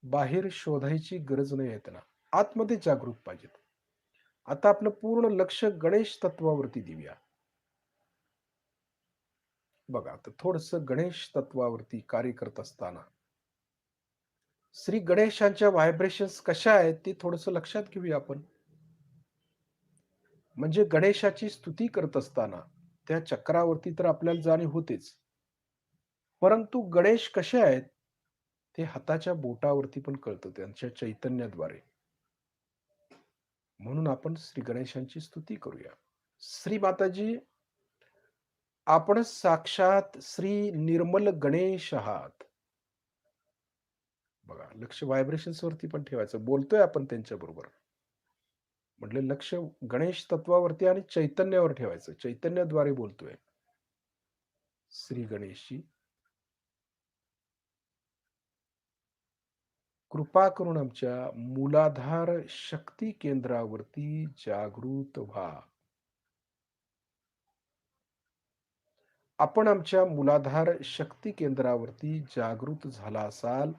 बाहेर शोधायची गरज नाही आहे त्यांना. आतमध्ये जागृत पाहिजेत. आता आपलं पूर्ण लक्ष गणेश तत्वावरती देऊया. बघा, आता थोडंसं गणेश तत्वावरती कार्य करत असताना श्री गणेशांच्या व्हायब्रेशन्स कशा आहेत ते थोडंसं लक्षात घेऊया आपण. म्हणजे गणेशाची स्तुती करत असताना त्या चक्रावरती तर आपल्याला जाणीव होतेच. परंतु गणेश कसे आहेत, ते हाताच्या बोटावरती पण कळतं त्यांच्या चैतन्याद्वारे. म्हणून आपण श्री गणेशांची स्तुती करूया. श्री माताजी, आपण साक्षात श्री निर्मल गणेश आहात. बघा, लक्ष व्हायब्रेशन्स वरती पण ठेवायचं. बोलतोय आपण त्यांच्याबरोबर. म्हटले लक्ष गणेश तत्वावरती आणि चैतन्यावर ठेवायचं. चैतन्याद्वारे बोलतोय. श्री गणेशजी, कृपा करून आमच्या मूलाधार शक्ती केंद्रावरती जागृत व्हा. आपण आमच्या मूलाधार शक्ती केंद्रावरती जागृत झाला असाल,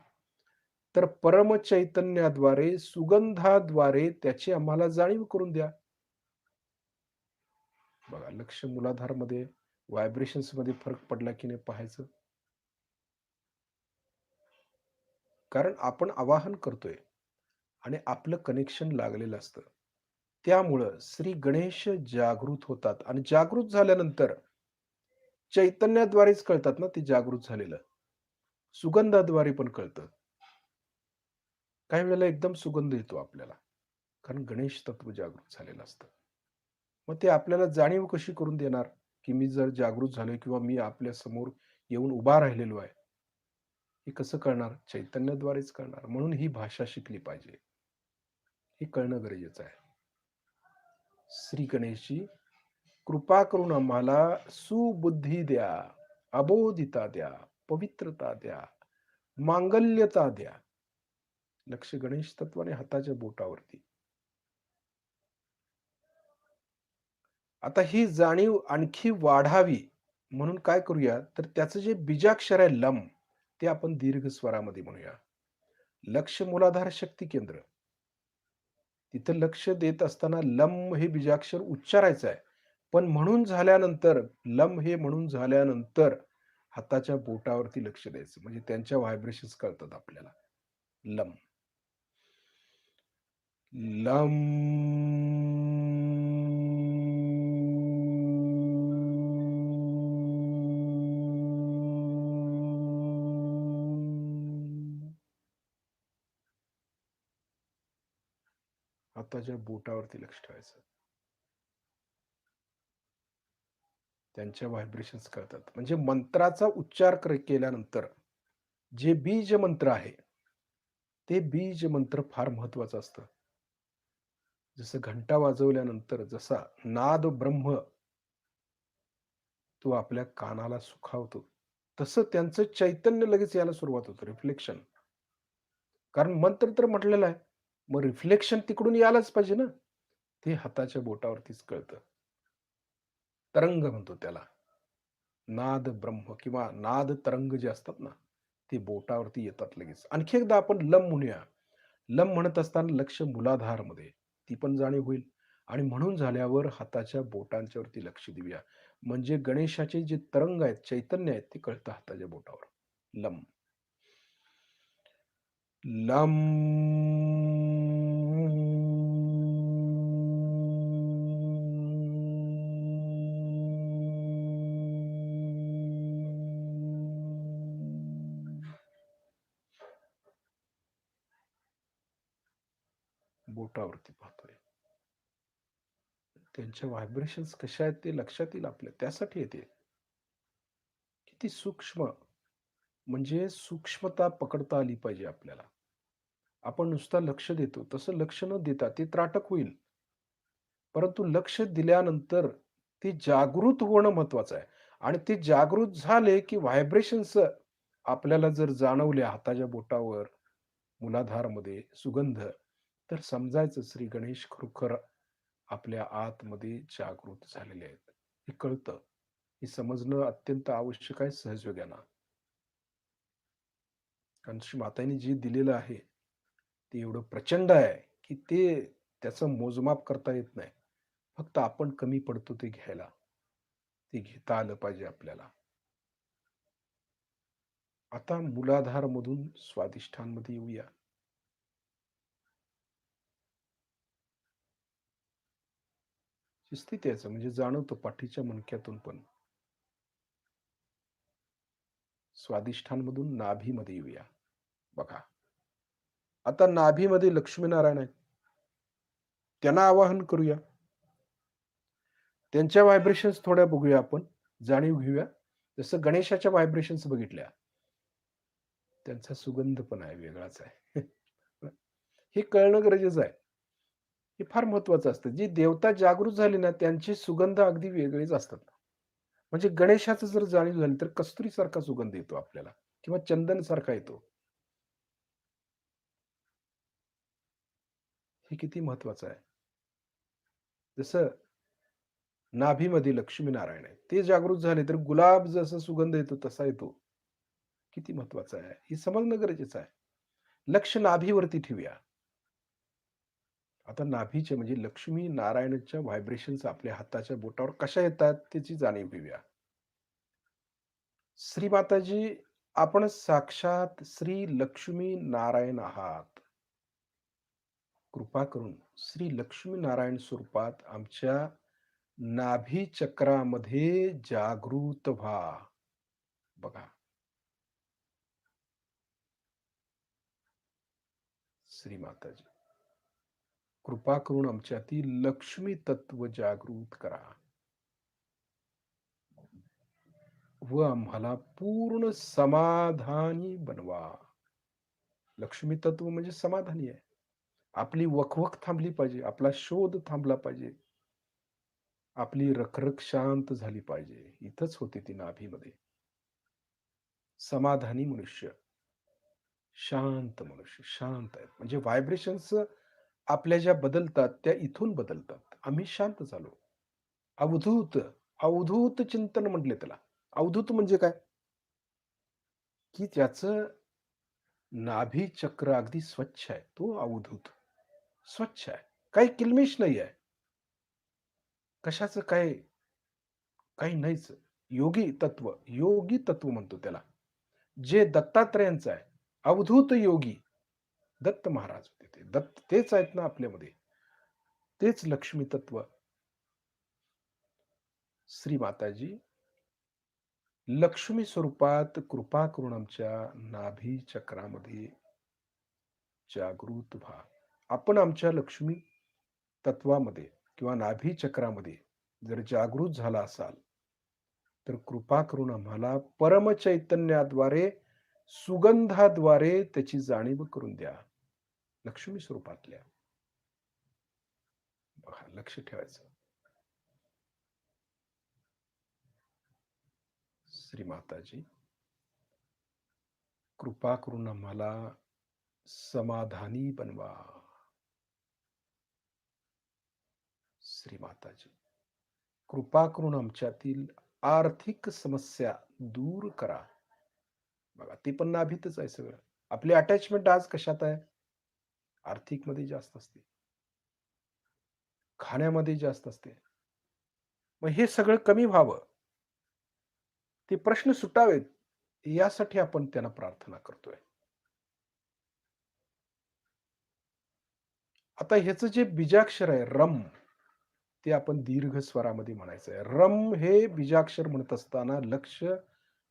तर परमचैतन्याद्वारे, सुगंधाद्वारे त्याची आम्हाला जाणीव करून द्या. बघा, लक्ष मूलाधारमध्ये, व्हायब्रेशन्समध्ये फरक पडला की नाही पाहायचं. कारण आपण आवाहन करतोय आणि आपलं कनेक्शन लागलेलं असतं. त्यामुळं श्री गणेश जागृत होतात आणि जागृत झाल्यानंतर चैतन्याद्वारेच कळतात ना ते जागृत झालेलं. सुगंधाद्वारे पण कळतं. काही वेळेला एकदम सुगंध येतो आपल्याला. कारण गणेश तत्व जागृत झालेलं असतं. मग ते आपल्याला जाणीव कशी करून देणार, की मी जर जागृत झालोय किंवा मी आपल्या समोर येऊन उभा राहिलेलो आहे. हे कसं कळणार? चैतन्याद्वारेच कळणार. म्हणून ही भाषा शिकली पाहिजे. हे कळणं गरजेचं आहे. श्री गणेशजी, कृपा करून आम्हाला सुबुद्धी द्या, अबोधिता द्या, पवित्रता द्या, मांगल्यता द्या. लक्ष गणेश तत्व आणि हाताच्या बोटावरती. आता ही जाणीव आणखी वाढावी म्हणून काय करूया, तर त्याचं जे बीजाक्षर आहे लम, ते आपण दीर्घ स्वरामध्ये म्हणूया. लक्ष मूलाधार शक्ती केंद्र. तिथं लक्ष देत असताना लम हे बीजाक्षर उच्चारायचं आहे. पण म्हणून झाल्यानंतर, लम हे म्हणून झाल्यानंतर हाताच्या बोटावरती लक्ष द्यायचं. म्हणजे त्यांच्या व्हायब्रेशन्स कळतात आपल्याला. लम. लम. हाताच्या बोटावरती लक्ष ठेवायचं. त्यांच्या व्हायब्रेशन्स कळतात. म्हणजे मंत्राचा उच्चार केल्यानंतर जे बीज मंत्र आहे, ते बीज मंत्र फार महत्वाचं असतं. जसं घंटा वाजवल्यानंतर जसा नाद ब्रह्म तो आपल्या कानाला सुखावतो, तसं त्यांचं चैतन्य लगेच यायला सुरुवात होतं, रिफ्लेक्शन. कारण मंत्र तर म्हटलेलं आहे. मग रिफ्लेक्शन तिकडून यायलाच पाहिजे ना. ते हाताच्या बोटावरतीच कळतं. तरंग म्हणतो त्याला. नाद ब्रह्म किंवा नाद तरंग जे असतात ना, ते बोटावरती येतात लगेच. आणखी एकदा आपण लम म्हणूया. लम म्हणत असताना लक्ष मूलाधारमध्ये, ती पण जाणीव होईल आणि म्हणून झाल्यावर हाताच्या बोटांच्यावरती लक्ष देऊया. म्हणजे गणेशाचे जे तरंग आहेत, चैतन्य आहेत, ते कळतं हाताच्या बोटावर. लम. लम. बोटावरती पाहतोय. त्यांच्या व्हायब्रेशन्स कशा आहेत ते लक्षात येईल आपल्या. त्यासाठी येते. किती सूक्ष्म, म्हणजे सूक्ष्मता पकडता आली पाहिजे आपल्याला. आपण नुसतं लक्ष देतो, तसं लक्ष न देता ते त्राटक होईल. परंतु लक्ष दिल्यानंतर ते जागृत होणं महत्वाचं आहे आणि ते जागृत झाले, की व्हायब्रेशन्स आपल्याला जर जाणवल्या हाताच्या बोटावर, मूलाधारमध्ये सुगंध, तर समजायचं श्री गणेश खरोखर आपल्या आतमध्ये जागृत झालेले आहेत. हे कळतं. हे समजणं अत्यंत आवश्यक आहे सहजयोगानं. कारण श्री मातांनी जे दिलेलं आहे, ते एवढं प्रचंड आहे, की ते त्याचं मोजमाप करता येत नाही. फक्त आपण कमी पडतो ते घ्यायला. ते घेता आलं पाहिजे आपल्याला. आता मूलाधारमधून स्वादिष्ठांमध्ये येऊया. शिस्तीत यायचं म्हणजे जाणवतं पाठीच्या मणक्यातून पण. स्वादिष्ठांमधून नाभीमध्ये येऊया. बघा. आता नाभीमध्ये लक्ष्मीनारायण आहेत. त्यांना आवाहन करूया. त्यांच्या व्हायब्रेशन्स थोड्या बघूया आपण. जाणीव घेऊया. जसं गणेशाच्या व्हायब्रेशन्स बघितल्या. त्यांचा सुगंध पण आहे, वेगळाच आहे. हे कळणं गरजेचं आहे. हे फार महत्वाचं असतं. जी देवता जागृत झाली ना, त्यांचे सुगंध अगदी वेगळेच असतात. म्हणजे गणेशाचं जर जाणीव झाली, तर कस्तुरीसारखा सुगंध येतो आपल्याला किंवा चंदनसारखा येतो. हे किती महत्वाचं आहे. जसं नाभीमध्ये लक्ष्मीनारायण आहे. ते जागृत झाले, तर गुलाब जसा सुगंध येतो तसा येतो. किती महत्वाचं आहे. हे समजणं गरजेचं आहे. लक्ष नाभीवरती ठेवूया. आता नाभीचे म्हणजे लक्ष्मी नारायणाच्या व्हायब्रेशन्स आपल्या हाताच्या बोटावर कशा येतात त्याची जाणीव घेऊया. श्री माताजी, आपण साक्षात श्री लक्ष्मी नारायण आहात. कृपा करून श्री लक्ष्मी नारायण स्वरूपात आमच्या नाभी चक्रामध्ये जागृत व्हा. बघा. श्री माताजी, कृपा करून आमच्यातील लक्ष्मी तत्व जागृत करा व आम्हाला पूर्ण समाधानी बनवा. लक्ष्मी तत्व म्हणजे समाधानी आहे. आपली वखवख थांबली पाहिजे, आपला शोध थांबला पाहिजे, आपली रखरख शांत झाली पाहिजे. इथंच होते ती नाभीमध्ये. समाधानी मनुष्य. शांत मनुष्य, शांत आहेत. म्हणजे व्हायब्रेशन्स आपल्या ज्या बदलतात, त्या इथून बदलतात. आम्ही शांत झालो. अवधूत, अवधूत चिंतन म्हटले त्याला. अवधूत म्हणजे काय? की त्याचं नाभी चक्र अगदी स्वच्छ आहे. तो अवधूत. स्वच्छ आहे. काही किलमिश नाही आहे. कशाचं काही काही नाहीच. योगी तत्व म्हणतो त्याला. जे दत्तात्रेयांचं आहे. अवधूत योगी दत्त महाराज होते ते. दत्त तेच आहेत ना आपल्यामध्ये. तेच लक्ष्मी तत्व. श्री माताजी लक्ष्मी स्वरूपात कृपा करून आमच्या नाभी चक्रामध्ये जागृत व्हा. आपण आमच्या लक्ष्मी तत्वामध्ये किंवा नाभी चक्रामध्ये जर जागृत झाला असाल, तर कृपा करून आम्हाला परमचैतन्याद्वारे, सुगंधाद्वारे त्याची जाणीव करून द्या. लक्ष्मी स्वरूपातल्या. बघा, लक्ष ठेवायचं. श्री माताजी, कृपा करून आम्हाला समाधानी बनवा. श्री माताजी, कृपा करून आमच्यातील आर्थिक समस्या दूर करा. बघा, ते पण नाभीतच आहे सगळं. आपली अटॅचमेंट आज कशात आहे? आर्थिक मध्ये जास्त असते, खाण्यामध्ये जास्त असते. मग हे सगळं कमी व्हावं, ते प्रश्न सुटावेत, यासाठी आपण त्यांना प्रार्थना करतोय. आता ह्याचं जे बीजाक्षर आहे रम, ते आपण दीर्घ स्वरामध्ये म्हणायचं आहे. रम हे बीजाक्षर म्हणत असताना लक्ष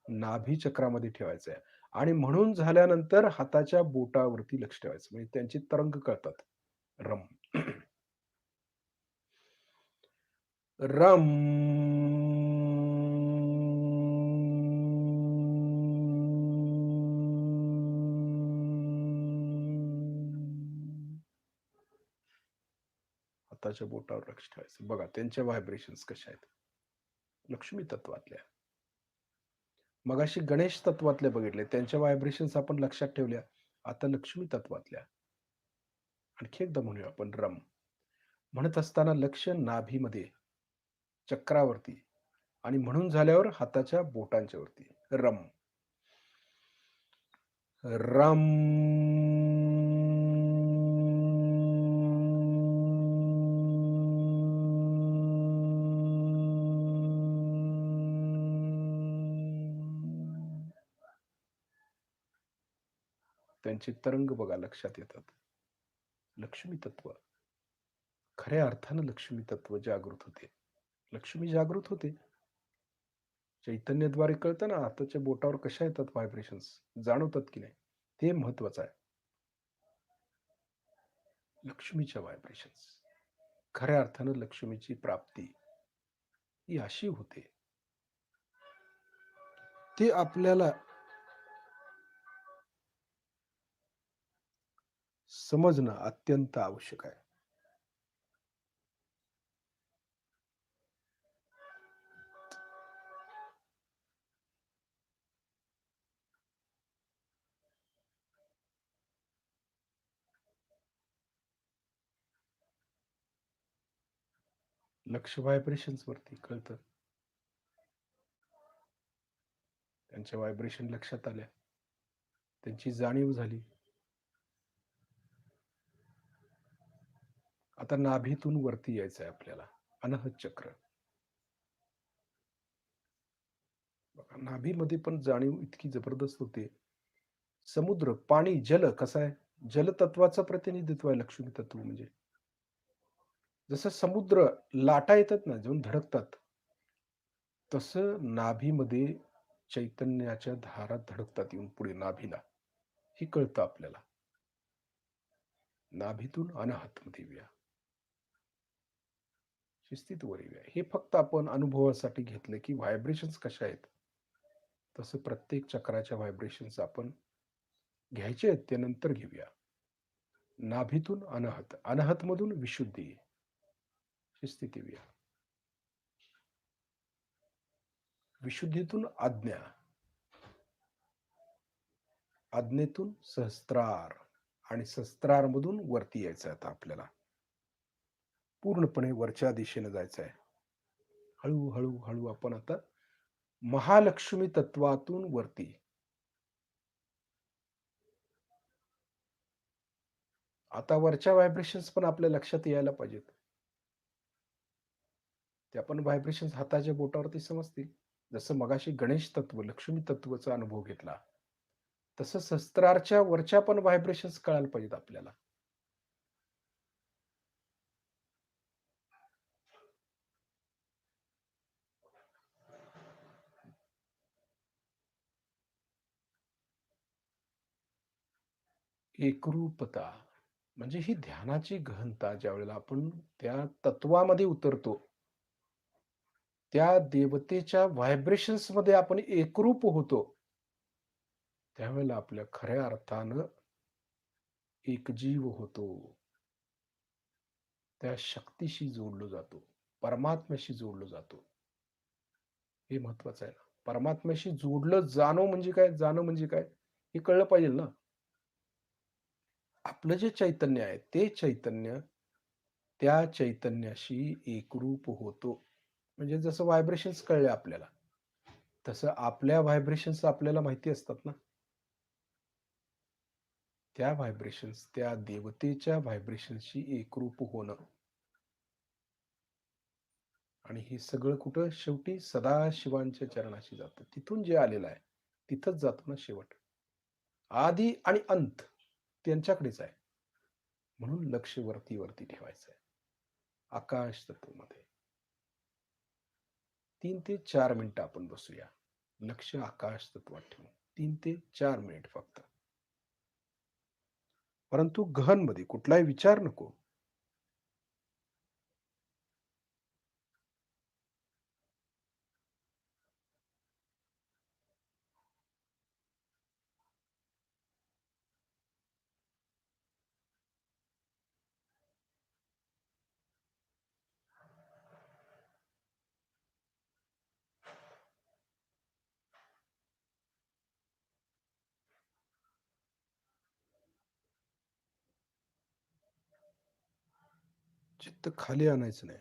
नाभी चक्रामध्ये ठेवायचं आहे आणि म्हणून झाल्यानंतर हाताच्या बोटावरती लक्ष ठेवायचं. म्हणजे त्यांचे तरंग कळतात. रम. रम. हाताच्या बोटावर लक्ष ठेवायचं. बघा त्यांच्या व्हायब्रेशन्स कशा आहेत. लक्ष्मी तत्वातल्या. मगाशी गणेश तत्वातल्या बघितले. त्यांच्या व्हायब्रेशन्स आपण लक्षात ठेवल्या. आता लक्ष्मी तत्वातल्या. आणखी एकदा म्हणूया आपण रम. म्हणत असताना लक्ष नाभीमध्ये, चक्रावरती आणि म्हणून झाल्यावर हाताच्या बोटांच्या वरती. रम. रम. त्यांचे तरंग बघा लक्षात येतात. लक्ष्मी तत्व. खऱ्या अर्थानं लक्ष्मी तत्व जागृत होते. लक्ष्मी जागृत होते. चैतन्यद्वारे कळतं ना, हाताच्या बोटावर कशा येतात व्हायब्रेशन्स, जाणवतात की नाही? ते महत्वाचं आहे. लक्ष्मीच्या व्हायब्रेशन्स. खऱ्या अर्थानं लक्ष्मीची प्राप्ती ही अशी होते. ते आपल्याला समजणं अत्यंत आवश्यक आहे. लक्ष व्हायब्रेशन्स वरती कळतं. त्यांच्या व्हायब्रेशन लक्षात आल्या. त्यांची जाणीव झाली. आता नाभीतून वरती यायचं आहे आपल्याला. अनाहत चक्र. बघा, नाभीमध्ये पण जाणीव इतकी जबरदस्त होते. समुद्र, पाणी, जल कसं आहे? जलतत्वाचं प्रतिनिधित्व आहे लक्ष्मी तत्व म्हणजे. जसं समुद्र लाटा येतात ना, जेव्हा धडकतात, तसं नाभीमध्ये चैतन्याच्या धारा धडकतात येऊन पुढे नाभीला. हे कळतं आपल्याला. नाभीतून अनाहतमध्ये येऊया. शिस्तीत वर येऊया. हे फक्त आपण अनुभवासाठी घेतलं, की व्हायब्रेशन्स कशा आहेत. तसं प्रत्येक चक्राच्या व्हायब्रेशन्स आपण घ्यायचे आहेत, ते नंतर घेऊया. नाभीतून अनाहत, अनाहतमधून विशुद्धी. शिस्तीत येऊया. विशुद्धीतून आज्ञा. आज्ञेतून सहस्त्रार आणि सहस्त्रारमधून वरती यायचं आता आपल्याला. पूर्णपणे वरच्या दिशेने जायचं आहे. हळू, हळू आपण आता महालक्ष्मी तत्वातून वरती. आता वरच्या व्हायब्रेशन्स पण आपल्या लक्षात यायला पाहिजेत. त्या पण व्हायब्रेशन्स हाताच्या बोटावरती समजतील. जसं मगाशी गणेश तत्व, लक्ष्मी तत्वाचा अनुभव घेतला. तसं सहस्त्रारच्या वरच्या पण व्हायब्रेशन्स कळायला पाहिजेत आपल्याला. एकरूपता म्हणजे ही ध्यानाची गहनता ज्यावेळेला आपण त्या तत्वामध्ये उतरतो, त्या देवतेच्या व्हायब्रेशन्स मध्ये आपण एकरूप होतो, त्यावेळेला आपल्या खऱ्या अर्थानं एकजीव होतो. त्या शक्तीशी जोडलो जातो, परमात्म्याशी जोडलो जातो. हे महत्वाचं आहे ना. परमात्म्याशी जोडलं जाणं म्हणजे काय, जाणं म्हणजे काय, हे कळलं पाहिजे ना. आपलं जे चैतन्य आहे ते चैतन्य त्या चैतन्याशी एकरूप होतो. म्हणजे जसं व्हायब्रेशन्स कळले आपल्याला, तसं आपल्या व्हायब्रेशन्स आपल्याला माहिती असतात ना. त्या व्हायब्रेशन्स त्या देवतेच्या व्हायब्रेशन्सशी एकरूप होणं. आणि हे सगळं कुठं शेवटी सदाशिवांच्या चरणाशी जातं. तिथून जे आलेलं आहे तिथंच जातो ना शेवट. आदी आणि अंत त्यांच्याकडेच आहे. म्हणून लक्ष वरती वरती ठेवायचं आहे. आकाश तत्वमध्ये 3 ते 4 मिनिटं आपण बसूया. लक्ष आकाश तत्वात ठेवू. 3 ते 4 मिनिट फक्त. परंतु गहन मध्ये कुठलाही विचार नको. चित्त खाली आणायचं नाही.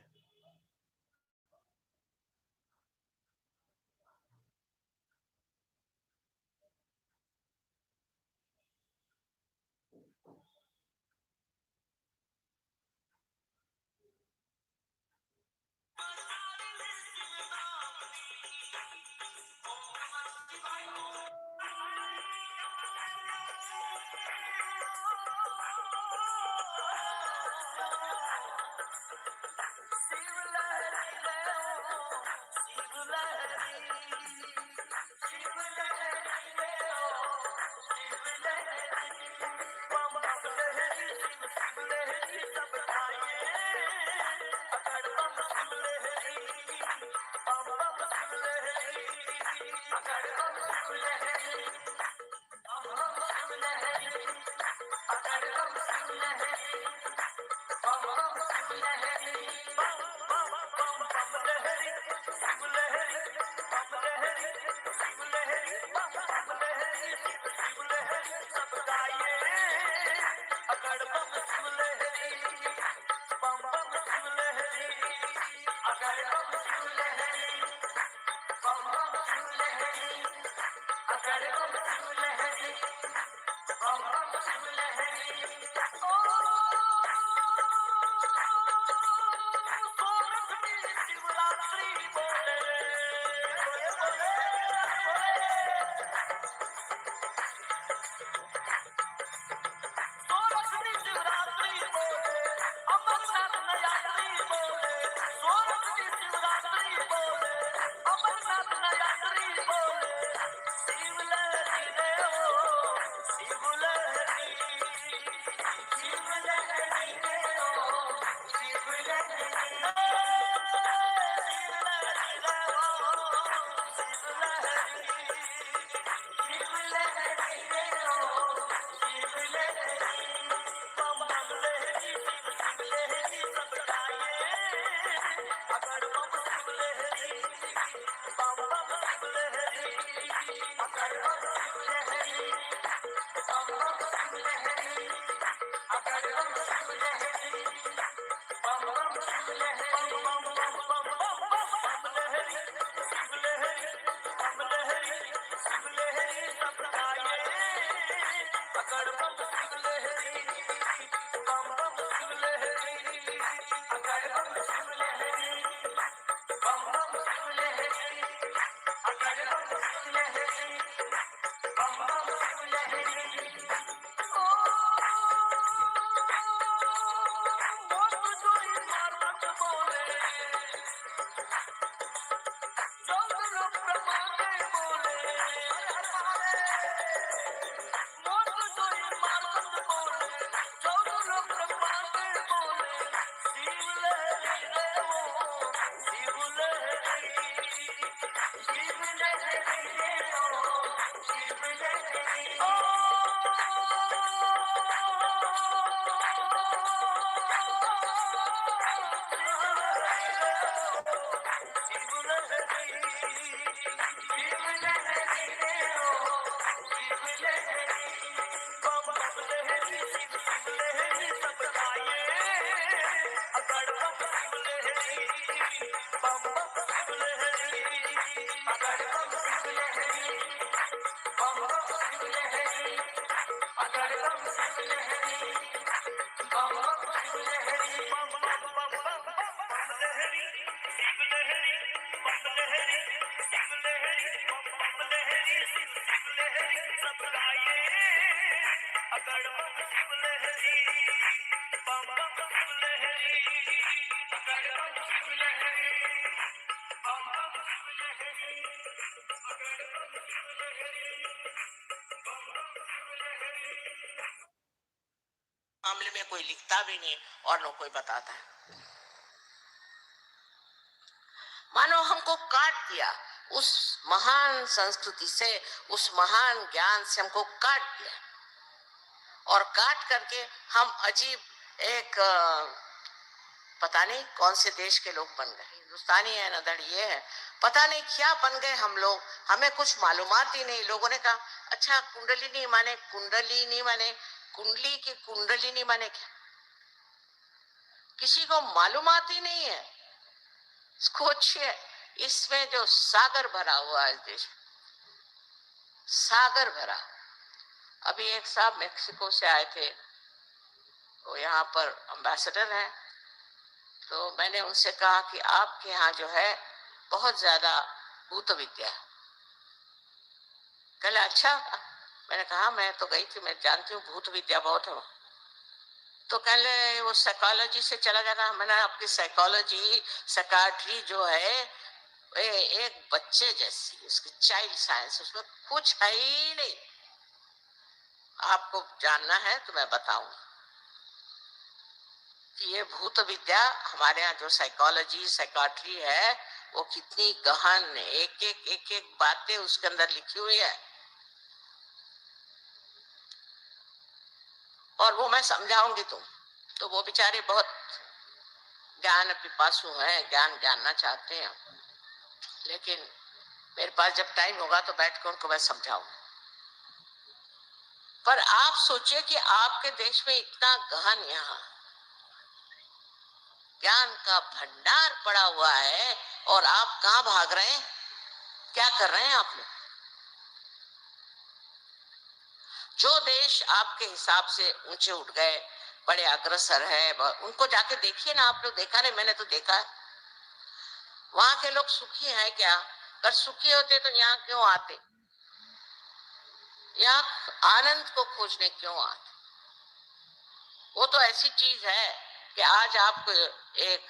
मामले में कोई लिखता भी नहीं और न कोई बताता है। मानो हमको काट दिया, उस महान संस्कृति से, उस महान ज्ञान से हमको काट दिया, और काट करके हम अजीब एक पता नहीं कौन से देश के लोग बन गए। हिंदुस्तानी है न धड़िए है, पता नहीं क्या बन गए हम लोग, हमें कुछ मालूमात ही नहीं। लोगों ने कहा अच्छा कुंडलिनी माने कुंडली माने कुंडली की कुंडलिनी माने क्या, किसी को मालूमात ही नहीं है। सोचिए इसमें जो सागर भरा हुआ है, इस देश सागर भरा। अभी एक साहब मेक्सिको से आए थे, वो यहाँ पर एम्बेसडर हैं, तो मैंने उनसे कहा कि आपके यहाँ जो है बहुत ज्यादा भूत विद्या है। कहले अच्छा, मैंने कहा मैं तो गई थी, मैं जानती हूँ भूत विद्या बहुत है। तो कहले वो साइकोलॉजी से चला जाना। मैंने आपकी साइकोलॉजी साइकाट्री जो है एक बच्चे जैसी, उसकी चाइल्ड साइंस, उसमें कुछ है ही नहीं। आपको जानना है तो मैं बताऊंगा कि ये भूत विद्या, हमारे यहाँ जो साइकोलॉजी साइकाट्री है वो कितनी गहन, एक बातें उसके अंदर लिखी हुई है, और वो मैं समझाऊंगी तुम। तो वो बेचारे बहुत ज्ञान पिपासु हैं, ज्ञान जानना चाहते हैं, लेकिन मेरे पास जब टाइम होगा तो बैठ कर उनको मैं समझाऊंगा। पर आप सोचिए कि आपके देश में इतना गहन यहाँ ज्ञान का भंडार पड़ा हुआ है, और आप कहाँ भाग रहे हैं, क्या कर रहे हैं आप लोग। जो देश आपके हिसाब से ऊंचे उठ गए, बड़े अग्रसर है, उनको जाके देखिए ना आप लोग। देखा नहीं, मैंने तो देखा है। वहां के लोग सुखी हैं क्या? अगर सुखी होते तो यहाँ क्यों आते, यहाँ आनंद को खोजने क्यों आते। वो तो ऐसी चीज है कि आज आपको एक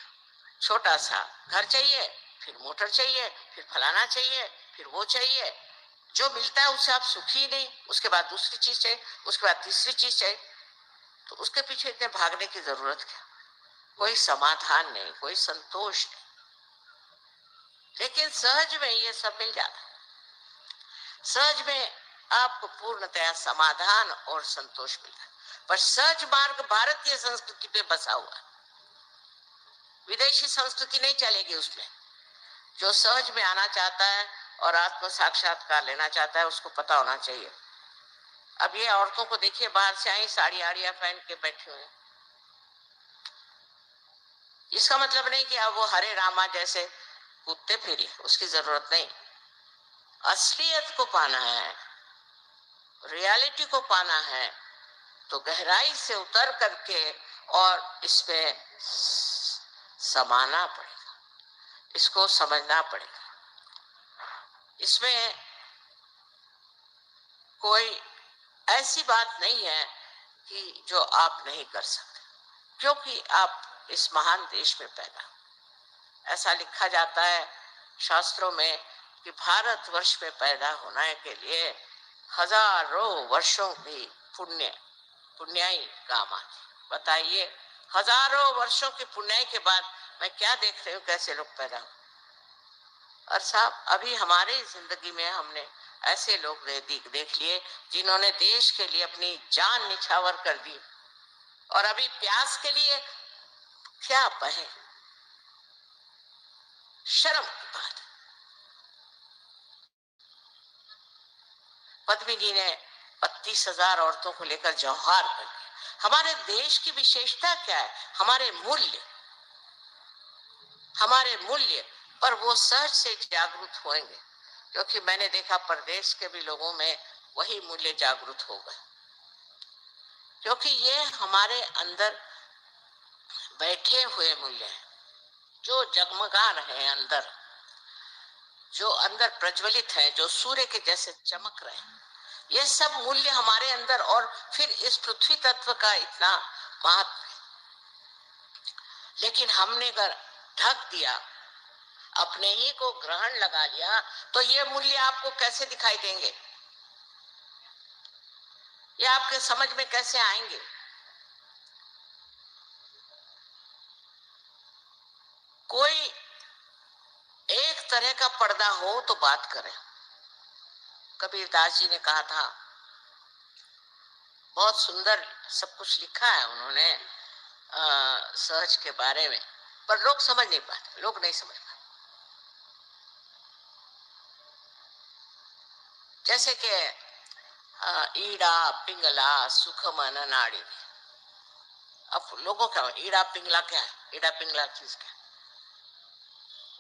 छोटा सा घर चाहिए, फिर मोटर चाहिए, फिर फलाना चाहिए, फिर वो चाहिए, जो मिलता है उससे आप सुखी नहीं। उसके बाद दूसरी चीज चाहिए, उसके बाद तीसरी चीज चाहिए, तो उसके पीछे इतने भागने की जरूरत क्या? कोई समाधान नहीं, कोई संतोष नहीं। लेकिन सहज में ये सब मिल जाता है। सहज में आपको पूर्णतया समाधान और संतोष मिलता है। पर सहज मार्ग भारतीय संस्कृति पे बसा हुआ है, विदेशी संस्कृति नहीं चलेगी उसमें। जो सहज में आना चाहता है और आत्म साक्षात्कार लेना चाहता है, उसको पता होना चाहिए। अब ये औरतों को देखिए, बाहर से आई साड़ी आड़िया पहन के बैठी हुई, इसका मतलब नहीं कि अब वो हरे रामा जैसे कूदते फिरी, उसकी जरूरत नहीं। असलियत को पाना है, रियलिटी को पाना है, तो गहराई से उतर करके और इसमें समाना पड़ेगा, इसको समझना पड़ेगा। इसमें कोई ऐसी बात नहीं है कि जो आप नहीं कर सकते, क्योंकि आप इस महान देश में पैदा हुए। ऐसा लिखा जाता है शास्त्रों में कि भारतवर्ष में पैदा होने के लिए हजारों वर्षों की पुण्य पुण्याई काम आती। बताइए, हजारों वर्षों की पुण्याई के बाद मैं क्या देख रही हूँ, कैसे लोग पैदा हुए। और साहब, अभी हमारी जिंदगी में हमने ऐसे लोग देख लिए जिन्होंने देश के लिए अपनी जान निछावर कर दी, और अभी प्यास के लिए क्या बहे, शर्म की बात है। पद्मिनी ने 32,000 औरतों को लेकर जौहार कर दिया। हमारे देश की विशेषता क्या है? हमारे मूल्य पर वो सहज से जागरूक होंगे, क्योंकि मैंने देखा प्रदेश के भी लोगों में वही मूल्य जागरूक हो गए, क्योंकि ये हमारे अंदर बैठे हुए मूल्य हैं जो जगमगा रहे हैं अंदर, जो अंदर प्रज्वलित है, जो सूर्य के जैसे चमक रहे हैं। ये सब मूल्य हमारे अंदर, और फिर इस पृथ्वी तत्व का इतना महत्व है। लेकिन हमने अगर ढक दिया, अपने ही को ग्रहण लगा लिया, तो ये मूल्य आपको कैसे दिखाई देंगे? ये आपके समझ में कैसे आएंगे? कोई एक तरह का पर्दा हो तो बात करें। कबीरदास जी ने कहा था, बहुत सुंदर सब कुछ लिखा है उन्होंने सहज के बारे में, पर लोग समझ नहीं पाते, लोग नहीं समझ पाते। जैसे कि ईड़ा पिंगला सुख मन नाड़ी। अब लोगों क्या, ईड़ा पिंगला क्या है? ईड़ा पिंगला चीज क्या है?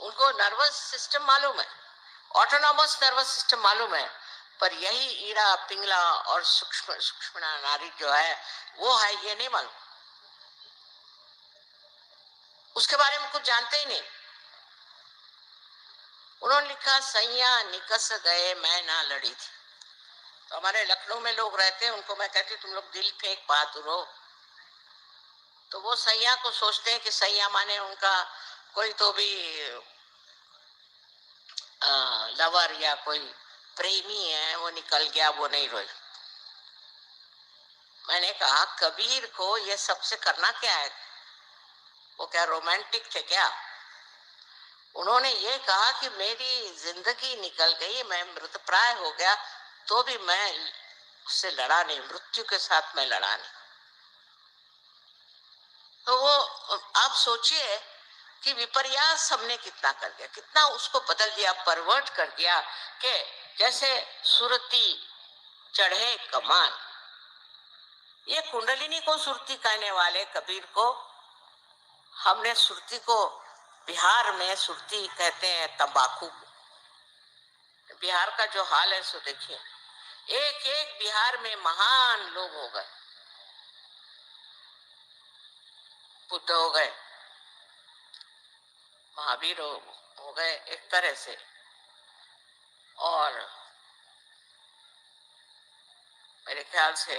उनको नर्वस सिस्टम मालूम है, ऑटोनॉमस नर्वस सिस्टम मालूम है, पर यही ईड़ा पिंगला और सूक्ष्म सूक्ष्म नाड़ी जो है वो है, ये नहीं मालूम। उसके बारे में कुछ जानते ही नहीं। उन्होंने लिखा, सैया निकस गए मैं ना लड़ी थी। तो हमारे लखनऊ में लोग रहते हैं, उनको मैं कहती हूँ तुम लोग दिल फेंक बहादुर हो। तो वो सैया को सोचते हैं कि सैया माने उनका कोई तो भी लवर या कोई प्रेमी है, वो निकल गया, वो नहीं रोई। मैंने कहा, कबीर को ये सबसे करना क्या है? वो क्या रोमांटिक थे क्या? उन्होंने ये कहा कि मेरी जिंदगी निकल गई, मैं मृतप्राय हो गया, तो भी मैं उससे लड़ा नहीं, मृत्यु के साथ मैं लड़ा नहीं। तो वो, आप सोचिए कि विपर्यास हमने कितना कर दिया, कितना उसको बदल दिया, परवर्ट कर दिया, कि जैसे सुरती चढ़े कमान। ये कुंडलिनी को सुरती कहने वाले कबीर को, हमने सुरती को, बिहार में सुरती कहते हैं तंबाकू। बिहार का जो हाल है सो देखिए, एक एक बिहार में महान लोग हो गए, बुद्ध हो गए, महावीर हो गए एक तरह से, और मेरे ख्याल से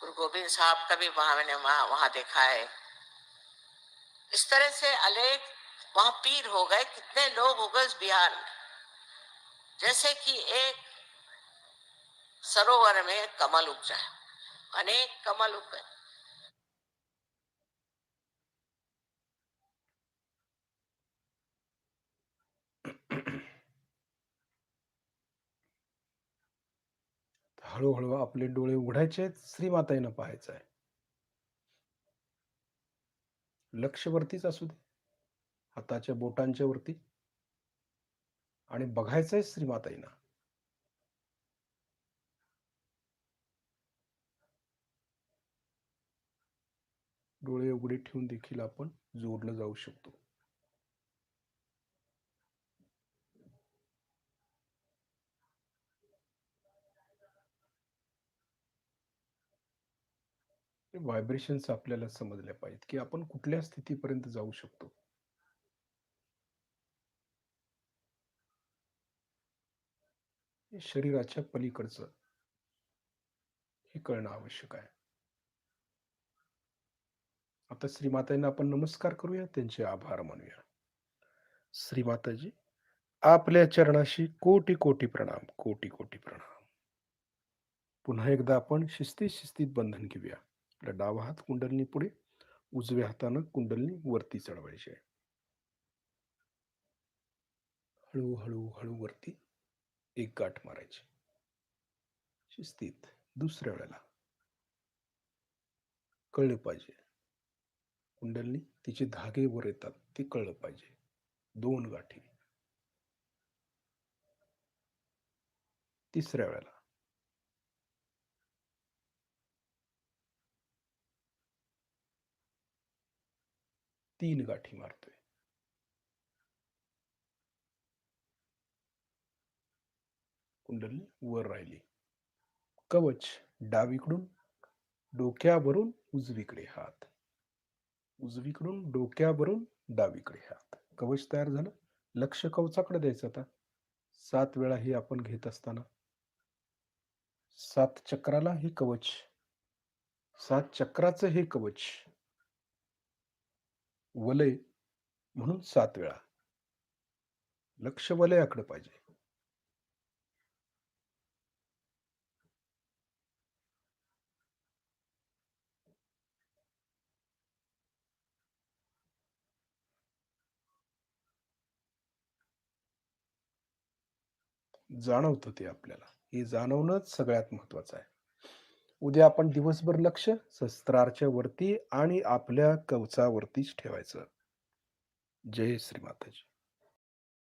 गुरु गोविंद साहब का भी वहां मैंने वहां देखा है। इस तरह से अनेक वहां पीर हो गए, कितने लोग हो गए इस बिहार में। जैसे कि एक सरोवर में कमल उग जाए, अनेक कमल उग गए। हळू-हळू आपले डोळे उघडायचे आहेत, श्रीमाताईनं पाहायचं आहे. लक्ष वरतीच असू दे, हाताच्या बोटांच्या वरती, आणि बघायचंय श्रीमाताईंना. डोळे उघडे ठेवून देखील आपण जोडलं जाऊ शकतो. हे व्हायब्रेशन्स आपल्याला समजल्या पाहिजेत, की आपण कुठल्या स्थितीपर्यंत जाऊ शकतो. हे शरीराच्या पलीकडचं. हे कळणं आवश्यक आहे. आता श्रीमातांना आपण नमस्कार करूया, त्यांचे आभार मानूया. श्रीमाताजी, आपल्या चरणाशी कोटी कोटी प्रणाम, कोटी कोटी प्रणाम. पुन्हा एकदा आपण शिस्तीत बंधन घेऊया. आपला डावा हात कुंडलिनी पुढे, उजव्या हातानं कुंडलिनी वरती चढवायची आहे. हळू वरती एक गाठ मारायची. शिस्तीत. दुसऱ्या वेळेला कळलं पाहिजे. कुंडलिनी तिचे धागे वर येतात ते कळलं पाहिजे. 2 गाठी. तिसऱ्या वेळेला. तीन गाठी मारतोय. कुंडलिनी वर राहिली. कवच डावीकडून डोक्यावरून उजवीकडे हात. उजवीकडून डोक्यावरून डावीकडे हात. कवच तयार झालं. लक्ष कवचाकडे द्यायचं आता. 7 वेळा हे आपण घेत असताना 7 चक्राला हे कवच. 7 चक्राचं हे कवच. वलय म्हणून 7 वेळा. लक्ष वलयाकडे पाहिजे. जाणवतं ते आपल्याला. हे जाणवणंच सगळ्यात महत्वाचं आहे. उद्या आपण दिवसभर लक्ष शस्त्राच्या वरती आणि आपल्या कवचावरतीच ठेवायचं. जय श्री माताजी.